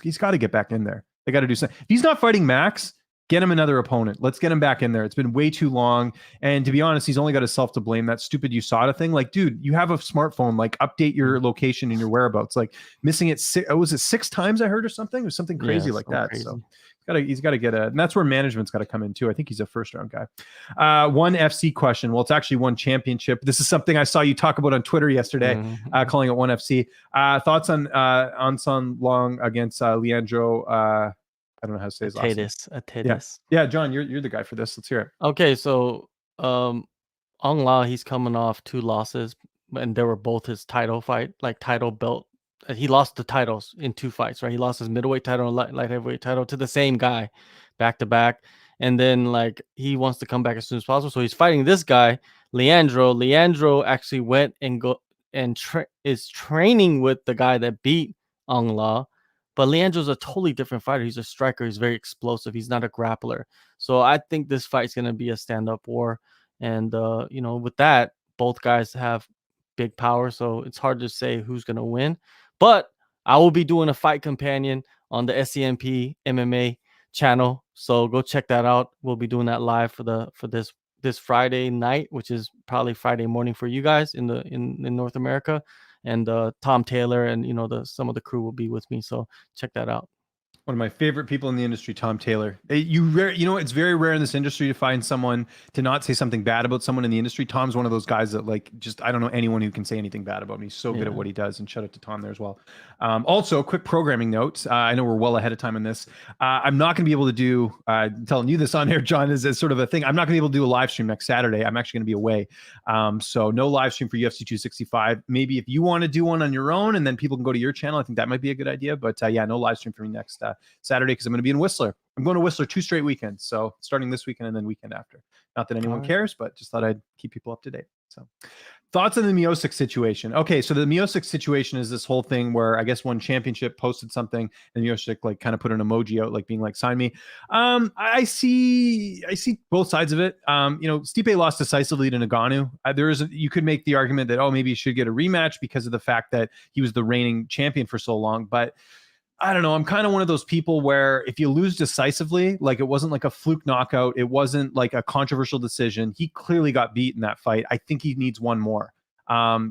He's got to get back in there. They got to do something. If he's not fighting Max, get him another opponent. Let's get him back in there. It's been way too long. And to be honest, he's only got himself to blame. That stupid USADA thing. Like, dude, you have a smartphone. Like, update your location and your whereabouts. Like, missing it. Was it 6 times I heard or something? It was something crazy like that. Crazy. So he's got to get and that's where management's got to come in too. I think he's a first round guy. One FC question. Well, it's actually one championship. This is something I saw you talk about on Twitter yesterday, calling it one FC. Thoughts on Anson Long against Leandro, I don't know how to say his last name. Yeah, John, you're the guy for this. Let's hear it. Okay, so Ong La, he's coming off 2 losses, and they were both his title belt. He lost the titles in 2 fights, right? He lost his middleweight title and light heavyweight title to the same guy, back to back. And then, like, he wants to come back as soon as possible, so he's fighting this guy, Leandro. Leandro actually went and is training with the guy that beat Ong La. But Leandro's a totally different fighter. He's a striker. He's very explosive. He's not a grappler. So I think this fight's going to be a stand-up war. And, with that, both guys have big power. So it's hard to say who's going to win. But I will be doing a fight companion on the SCMP MMA channel. So go check that out. We'll be doing that live for this Friday night, which is probably Friday morning for you guys in North America. And Tom Taylor and some of the crew will be with me, so check that out. One of my favorite people in the industry, Tom Taylor. It's very rare in this industry to find someone to not say something bad about someone in the industry. Tom's one of those guys that, like, just, I don't know anyone who can say anything bad about him. He's so good at what he does, and shout out to Tom there as well. Also, quick programming note. I know we're well ahead of time on this. I'm not going to be able to do, telling you this on air, John, is sort of a thing. I'm not going to be able to do a live stream next Saturday. I'm actually going to be away. So no live stream for UFC 265. Maybe if you want to do one on your own and then people can go to your channel, I think that might be a good idea. But no live stream for me next Saturday, because I'm going to be in Whistler. I'm going to Whistler 2 straight weekends. So starting this weekend and then weekend after. Not that anyone cares, but just thought I'd keep people up to date. So thoughts on the Miocic situation. Okay, so the Miocic situation is this whole thing where I guess one championship posted something and Miocic like kind of put an emoji out, like being like, sign me. I see both sides of it. Stipe lost decisively to Ngannou. You could make the argument that, maybe he should get a rematch because of the fact that he was the reigning champion for so long. But I don't know. I'm kind of one of those people where if you lose decisively, like it wasn't like a fluke knockout, it wasn't like a controversial decision. He clearly got beat in that fight. I think he needs one more.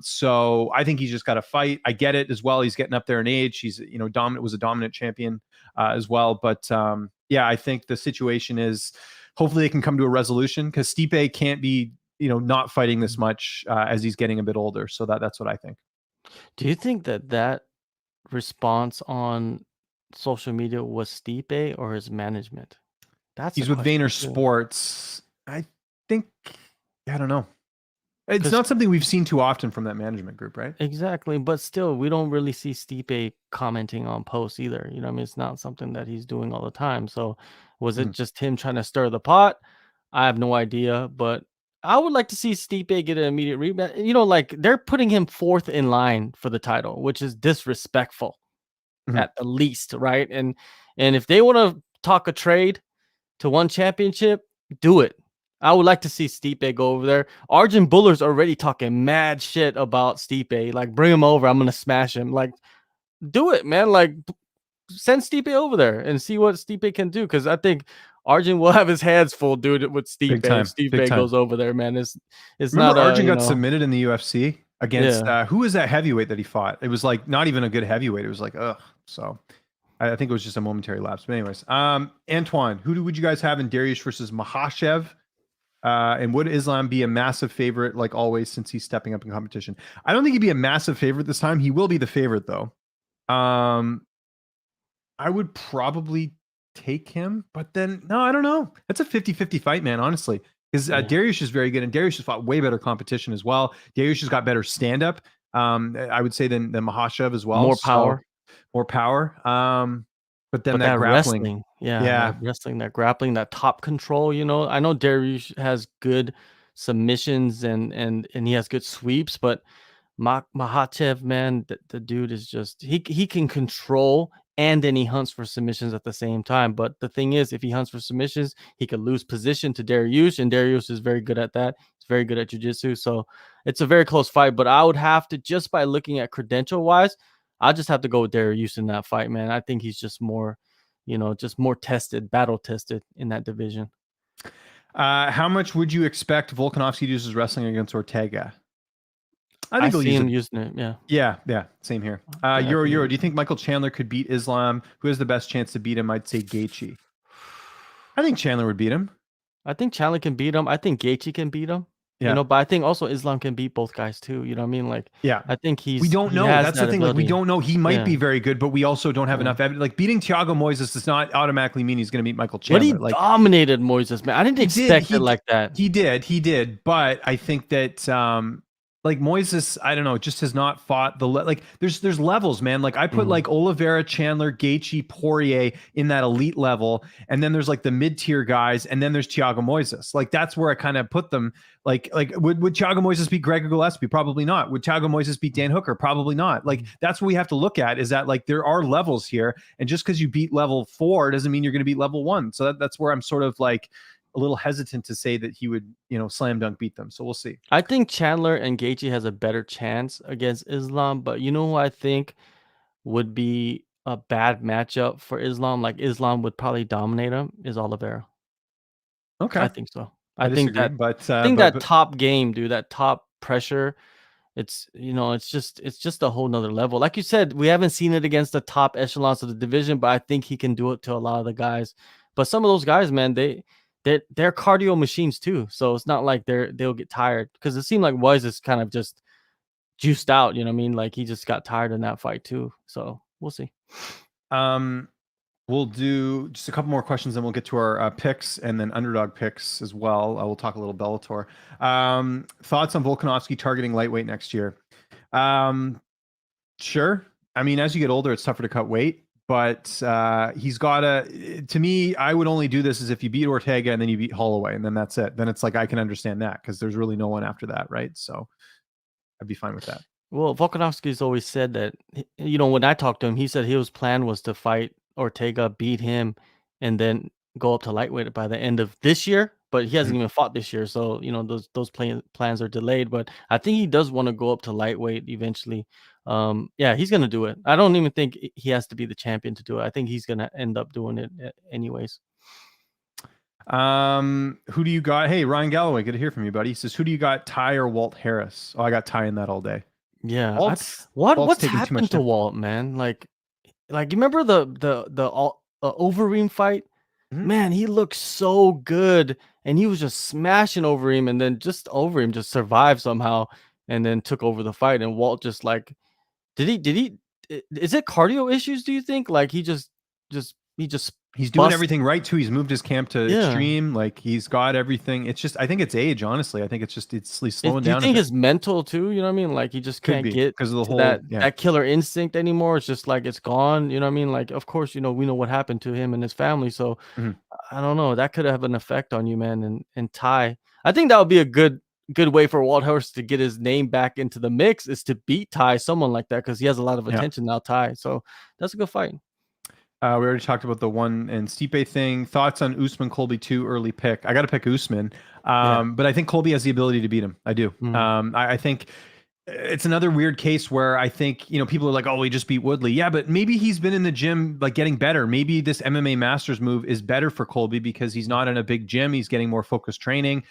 So I think he's just got to fight. I get it as well. He's getting up there in age. He's, was a dominant champion as well. But I think the situation is hopefully they can come to a resolution, because Stipe can't be, not fighting this much as he's getting a bit older. So that's what I think. Do you think that response on social media was Stipe or his management? That's the He's with question Vayner too. Sports. I think, I don't know. It's 'Cause not something we've seen too often from that management group, right? exactly, but still, we don't really see Stipe commenting on posts either. You know, what I mean, it's not something that he's doing all the time. So, was it Mhm. just him trying to stir the pot? I have no idea, but I would like to see Stipe get an immediate rematch. You know, like they're putting him fourth in line for the title, which is disrespectful Mhm. at the least, right? And if they want to talk a trade to one championship, do it. I would like to see Stipe go over there. Arjun Buller's already talking mad shit about Stipe. Like, bring him over. I'm gonna smash him. Like, do it, man. Like, send Stipe over there and see what Stipe can do. Because I think Arjun will have his hands full doing it with Stipe Big if time. Big Stipe time. goes over there, man. It's Remember not Arjun you got know, submitted in the UFC against yeah. who was that heavyweight that he fought? It was like not even a good heavyweight. It was like, ugh. So I think it was just a momentary lapse. But anyways, Antoine, would you guys have in Dariush versus Makhachev? And would Islam be a massive favorite like always since he's stepping up in competition? I don't think he'd be a massive favorite this time. He will be the favorite though. I would probably take him, but then no, I don't know. That's a 50-50 fight, man, honestly. Because Yeah. Dariush is very good, and Dariush has fought way better competition as well. Dariush has got better stand-up, I would say, than Makhachev as well. More So power. more power. But then But that that grappling. wrestling, yeah, Yeah. that wrestling, that grappling, that top control, you know, I know Dariush has good submissions and he has good sweeps, but Makhachev, man, the dude is just he can control and then he hunts for submissions at the same time. But the thing is, if he hunts for submissions, he could lose position to Dariush, and Dariush is very good at that. He's very good at jiu-jitsu. So it's a very close fight. But I would have to, just by looking at credential wise, I just have to go with Dariush in that fight, man. I think he's just more, you know, just more tested, battle tested in that division. How much would you expect Volkanovski to use his wrestling against Ortega? I I think he'll see use him it. using it. Yeah. Yeah, same here. Yeah, I Euro, think Euro. Do you think Michael Chandler could beat Islam? Who has the best chance to beat him? I'd say Gaethje. I think Chandler would beat him. I think Chandler can beat him. I think Gaethje can beat him. You Yeah. know, but I think also Islam can beat both guys too. You know what I mean? Like, Yeah. I think We don't he know. has That's the that thing. Like, we ability. don't know. He might Yeah, be very good, but we also don't have yeah. enough evidence. Like, beating Thiago Moises does not automatically mean he's going to beat Michael But he Chandler. Like, dominated Moises, man. I didn't he did. expect it like that. He did. But I think that like Moises, I don't know, just has not fought like there's levels, man. Like I put Mhm. like Oliveira, Chandler, Gaethje, Poirier in that elite level, and then there's like the mid tier guys, and then there's Thiago Moises. Like that's where I kind of put them. Like would Thiago Moises beat Gregor Gillespie? Probably not. Would Thiago Moises beat Dan Hooker? Probably not. Like that's what we have to look at is that like there are levels here, and just because you beat level 4 doesn't mean you're going to beat level 1. So that's where I'm sort of like a little hesitant to say that he would, slam dunk beat them. So we'll see. I think Chandler and Gaethje has a better chance against Islam, but you know who I think would be a bad matchup for Islam? Like Islam would probably dominate him is Oliveira. Okay, I think so. I disagree, but I think that top game, dude, that top pressure, it's you know, it's just a whole nother level. Like you said, we haven't seen it against the top echelons of the division, but I think he can do it to a lot of the guys. But some of those guys, man, they're cardio machines too. So it's not like they'll get tired because it seemed like Wise is kind of just juiced out. You know what I mean? Like he just got tired in that fight too. So we'll see. um, we'll do just a couple more questions, and we'll get to our picks and then underdog picks as well. We'll talk a little Bellator. Thoughts on Volkanovski targeting lightweight next year? Sure. I mean, as you get older, it's tougher to cut weight, but he's got to me, I would only do this as if you beat Ortega and then you beat Holloway, and then that's it. Then it's like, I can understand that because there's really no one after that, right? So I'd be fine with that. Well, Volkanovski's always said that, you know, when I talked to him, he said his plan was to fight Ortega, beat him, and then go up to lightweight by the end of this year. But he hasn't Mhm. even fought this year, so you know those plans are delayed. But I think he does want to go up to lightweight eventually. Yeah, he's gonna do it. I don't even think he has to be the champion to do it. I think he's gonna end up doing it anyways. Who do you got? Hey, Ryan Galloway, good to hear from you, buddy. He says, who do you got, Ty or Walt Harris? Oh, I got Ty in that all day. Yeah, Walt's what's taking too much happened to time. Walt, man? Like you remember the Overeem fight? Mhm. Man, he looked so good, and he was just smashing Overeem, and then just Overeem just survived somehow, and then took over the fight. And Walt just like Is it cardio issues, do you think? Like he just He's doing everything right too. He's moved his camp to extreme. Like he's got everything. It's just, I think it's age, honestly. I think it's just, he's slowing Do you down. think it's mental too? You know what I mean? Like he just Could can't be get because of the to whole that killer instinct anymore. It's just like it's gone. You know what I mean? Like, of course, we know what happened to him and his family. So Mhm. I don't know. That could have an effect on you, man. And Ty, I think that would be a good way for Walt Hurst to get his name back into the mix, is to beat Ty, someone like that, because he has a lot of attention now, Ty. So that's a good fight. We already talked about the one and Stipe thing. Thoughts on Usman Colby 2 early pick? I got to pick Usman, but I think Colby has the ability to beat him. I do. I think it's another weird case where I think, people are like, oh, he just beat Woodley. Yeah, but maybe he's been in the gym, like getting better. Maybe this MMA Masters move is better for Colby because he's not in a big gym. He's getting more focused training.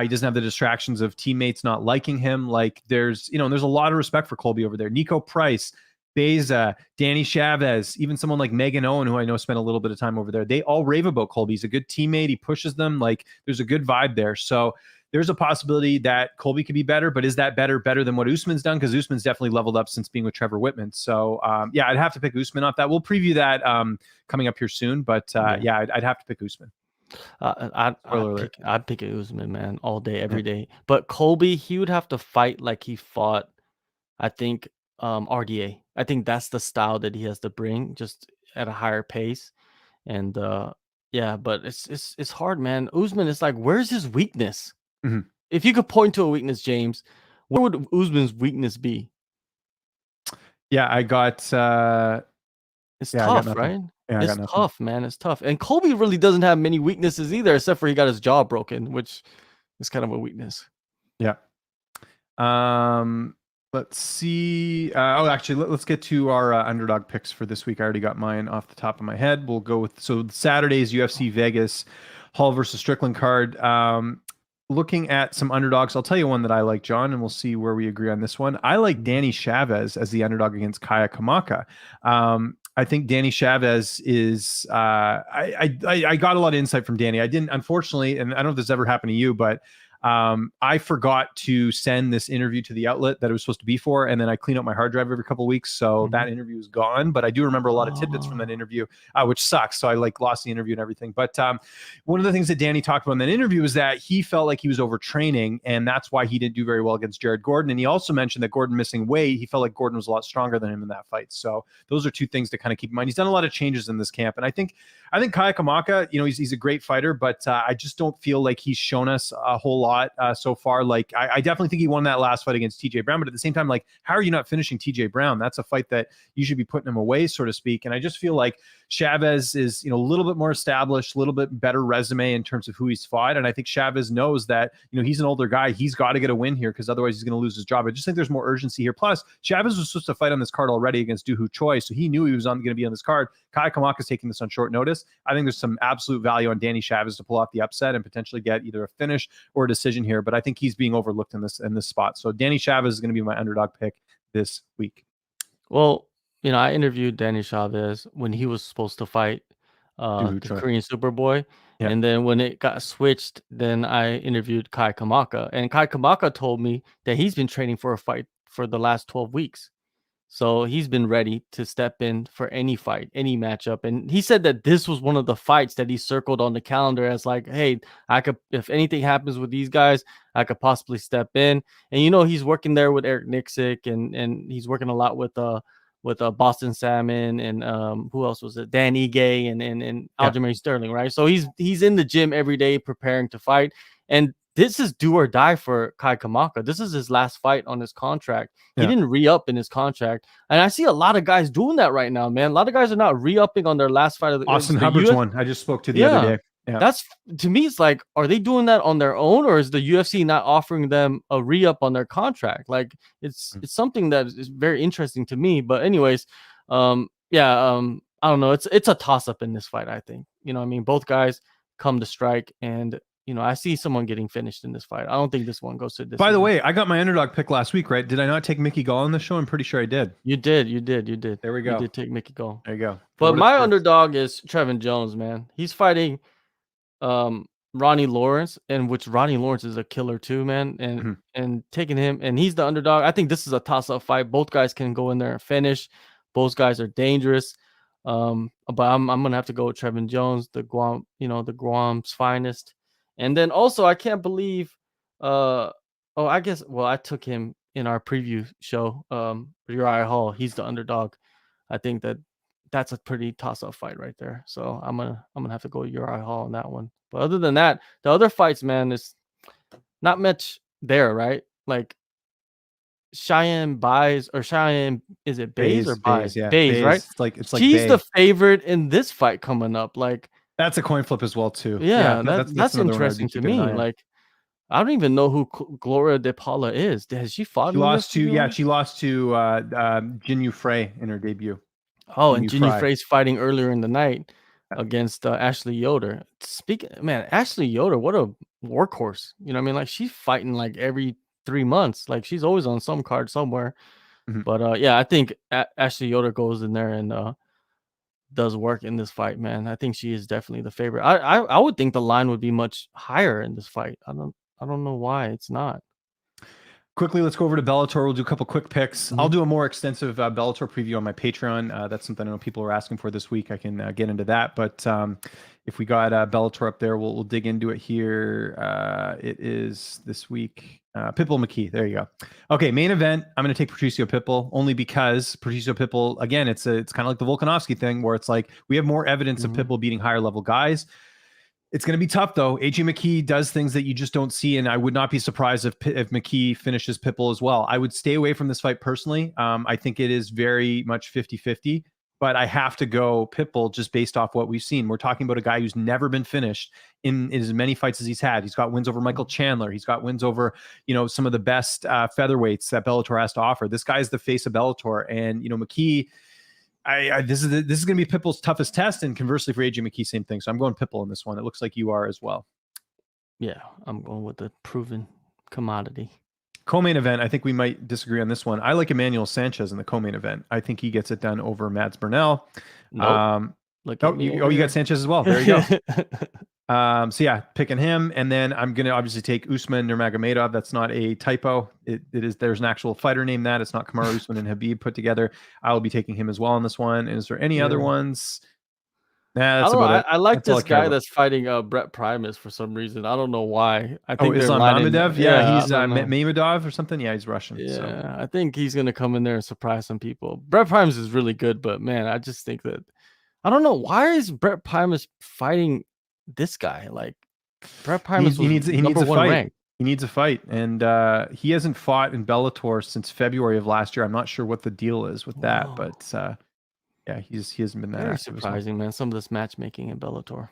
He doesn't have the distractions of teammates not liking him. Like there's a lot of respect for Colby over there. Nico Price, Beza, Danny Chavez, even someone like Megan Owen, who I know spent a little bit of time over there. They all rave about Colby. He's a good teammate. He pushes them. Like there's a good vibe there. So there's a possibility that Colby could be better, but is that better than what Usman's done? Because Usman's definitely leveled up since being with Trevor Whitman. So I'd have to pick Usman off that. We'll preview that coming up here soon, but I'd have to pick Usman. I'd pick Usman, man, all day, every day. But Colby, he would have to fight like he fought, I think, RDA. I think that's the style that he has to bring, just at a higher pace. And but it's hard, man. Usman is like, where's his weakness? If you could point to a weakness, James, where would Usman's weakness be? Yeah, I got it's tough, right? Yeah, it's tough, man. It's tough. And Colby really doesn't have many weaknesses either, except for he got his jaw broken, which is kind of a weakness. Yeah. Let's see. Actually, let's get to our underdog picks for this week. I already got mine off the top of my head. We'll go with Saturday's UFC Vegas Hall versus Stickland card. Looking at some underdogs, I'll tell you one that I like, John, and we'll see where we agree on this one. I like Danny Chavez as the underdog against Kaya Kamaka. I think Danny Chavez is. I got a lot of insight from Danny. I didn't, unfortunately, and I don't know if this ever happened to you, but I forgot to send this interview to the outlet that it was supposed to be for, and then I clean up my hard drive every couple of weeks, so that interview is gone. But I do remember a lot of tidbits from that interview, which sucks. So I lost the interview and everything. But one of the things that Danny talked about in that interview is that he felt like he was overtraining, and that's why he didn't do very well against Jared Gordon. And he also mentioned that Gordon missing weight, he felt like Gordon was a lot stronger than him in that fight. So those are two things to kind of keep in mind. He's done a lot of changes in this camp, and I think Kaya Kamaka, he's a great fighter, but I just don't feel like he's shown us a whole lot so far. Like I definitely think he won that last fight against TJ Brown, but at the same time, like, how are you not finishing TJ Brown? That's a fight that you should be putting him away, so to speak. And I just feel like Chavez is, a little bit more established, a little bit better resume in terms of who he's fought. And I think Chavez knows that, he's an older guy. He's got to get a win here because otherwise he's going to lose his job. I just think there's more urgency here. Plus, Chavez was supposed to fight on this card already against Doohoo Choi, so he knew he was going to be on this card. Kaya Kamaka's taking this on short notice. I think there's some absolute value on Danny Chavez to pull off the upset and potentially get either a finish or a decision here. But I think he's being overlooked in this spot. So Danny Chavez is going to be my underdog pick this week. Well, I interviewed Danny Chavez when he was supposed to fight the Korean Superboy. Yeah. And then when it got switched, then I interviewed Kai Kamaka. And Kai Kamaka told me that he's been training for a fight for the last 12 weeks. So he's been ready to step in for any fight, any matchup. And he said that this was one of the fights that he circled on the calendar as like, hey, I could, if anything happens with these guys, I could possibly step in. And, he's working there with Eric Nixick, and he's working a lot with Boston Salmon and who else was it? Dan Ige and Aljamain Sterling, right? So he's in the gym every day preparing to fight. And this is do or die for Kai Kamaka. This is his last fight on his contract. He didn't re-up in his contract. And I see a lot of guys doing that right now, man. A lot of guys are not re-upping on their last fight of the Austin Hubbard's one I just spoke to the other day. Yeah. That's, to me, it's like, are they doing that on their own, or is the UFC not offering them a re-up on their contract? Like, it's something that is very interesting to me. But anyways, I don't know. It's a toss-up in this fight, I think. I mean, both guys come to strike, and I see someone getting finished in this fight. I don't think this one goes to this. By the way, I got my underdog pick last week, right? Did I not take Mickey Gall on the show? I'm pretty sure I did. You did. There we go. You did take Mickey Gall. There you go. But my underdog is Trevin Jones, man. He's fighting Ronnie Lawrence, and which Ronnie Lawrence is a killer too, man. And taking him, and he's the underdog. I think this is a toss-up fight. Both guys can go in there and finish. Both guys are dangerous. But I'm gonna have to go with Trevin Jones, the Guam, the Guam's finest. And then also I can't believe I guess I took him in our preview show. Uriah Hall, he's the underdog. I think that's a pretty toss-up fight right there. So I'm gonna have to go Uriah Hall on that one. But other than that, the other fights, man, is not much there, right? Like Cheyenne buys or Cheyenne, is it Bays or buys? Yeah, Bays, right? It's like she's Bay. the favorite in this fight coming up. Like that's a coin flip as well too. Yeah, that's interesting to me. Like I don't even know who Gloria De Paula is. Has she fought? She lost to Jin Yu Frey in her debut. Oh, and Jin Yu Frey's fighting earlier in the night against Ashley Yoder. Ashley Yoder, what a workhorse. You know what I mean? Like she's fighting like every 3 months. Like she's always on some card somewhere. But I think Ashley Yoder goes in there and does work in this fight, man. I think she is definitely the favorite. I would think the line would be much higher in this fight. I don't know why it's not. Quickly, let's go over to Bellator. We'll do a couple quick picks. I'll do a more extensive Bellator preview on my Patreon. That's something I know people are asking for this week. I can get into that. But if we got Bellator up there, we'll dig into it here. It is this week. Pitbull McKee. There you go. Okay, main event. I'm going to take Patricio Pitbull only because Patricio Pitbull, again, it's kind of like the Volkanovski thing where it's like we have more evidence of Pitbull beating higher level guys. It's going to be tough, though. AJ McKee does things that you just don't see, and I would not be surprised if McKee finishes Pitbull as well. I would stay away from this fight personally. I think it is very much 50-50, but I have to go Pitbull just based off what we've seen. We're talking about a guy who's never been finished in as many fights as he's had. He's got wins over Michael Chandler. He's got wins over, some of the best featherweights that Bellator has to offer. This guy is the face of Bellator, and McKee. This is going to be Pitbull's toughest test, and conversely for AJ McKee, same thing. So I'm going Pitbull in this one. It looks like you are as well. Yeah, I'm going with the proven commodity. Co-main event, I think we might disagree on this one. I like Emmanuel Sanchez in the co-main event. I think he gets it done over Mads Burnell. Nope. You got Sanchez as well. There you go. So yeah, picking him, and then I'm gonna obviously take Usman Nurmagomedov. That's not a typo. It is. There's an actual fighter named that. It's not Kamaru Usman and Habib put together. I'll be taking him as well on this one. And is there any other ones? Nah, that's about it. I like this guy that's fighting Brett Primus for some reason. I don't know why. I think Islam Mamedov. Yeah, he's Mamedov or something. Yeah, he's Russian. Yeah, so. I think he's gonna come in there and surprise some people. Brett Primus is really good, but man, I just think that I don't know why is Brett Primus fighting this guy. Like Brett Primus he needs a fight. Ranked. He needs a fight, and he hasn't fought in Bellator since February of last year. I'm not sure what the deal is with that, but yeah, he hasn't been that Very active. surprising, man. Some of this matchmaking in Bellator.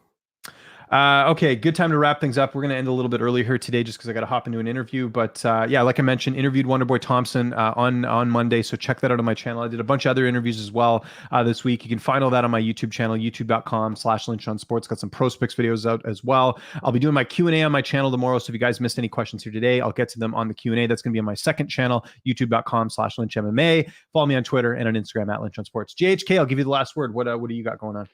Okay, good time to wrap things up. We're going to end a little bit early here today just because I got to hop into an interview. But yeah, like I mentioned, interviewed Wonderboy Thompson on Monday. So check that out on my channel. I did a bunch of other interviews as well this week. You can find all that on my YouTube channel, youtube.com/LynchOnSports. Got some Prospects videos out as well. I'll be doing my Q&A on my channel tomorrow. So if you guys missed any questions here today, I'll get to them on the Q&A. That's going to be on my second channel, youtube.com/LynchMMA. Follow me on Twitter and on Instagram @LynchOnSports. JHK, I'll give you the last word. What do you got going on?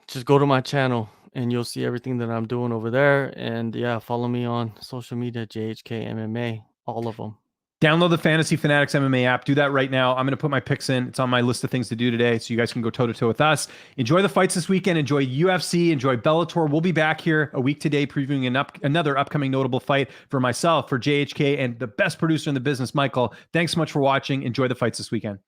Just go to my channel and you'll see everything that I'm doing over there. And yeah, follow me on social media, JHK MMA, all of them. Download the Fantasy Fanatics MMA app. Do that right now. I'm going to put my picks in. It's on my list of things to do today, so you guys can go toe-to-toe with us. Enjoy the fights this weekend. Enjoy UFC. Enjoy Bellator. We'll be back here a week today previewing another upcoming notable fight for myself, for JHK, and the best producer in the business, Michael. Thanks so much for watching. Enjoy the fights this weekend.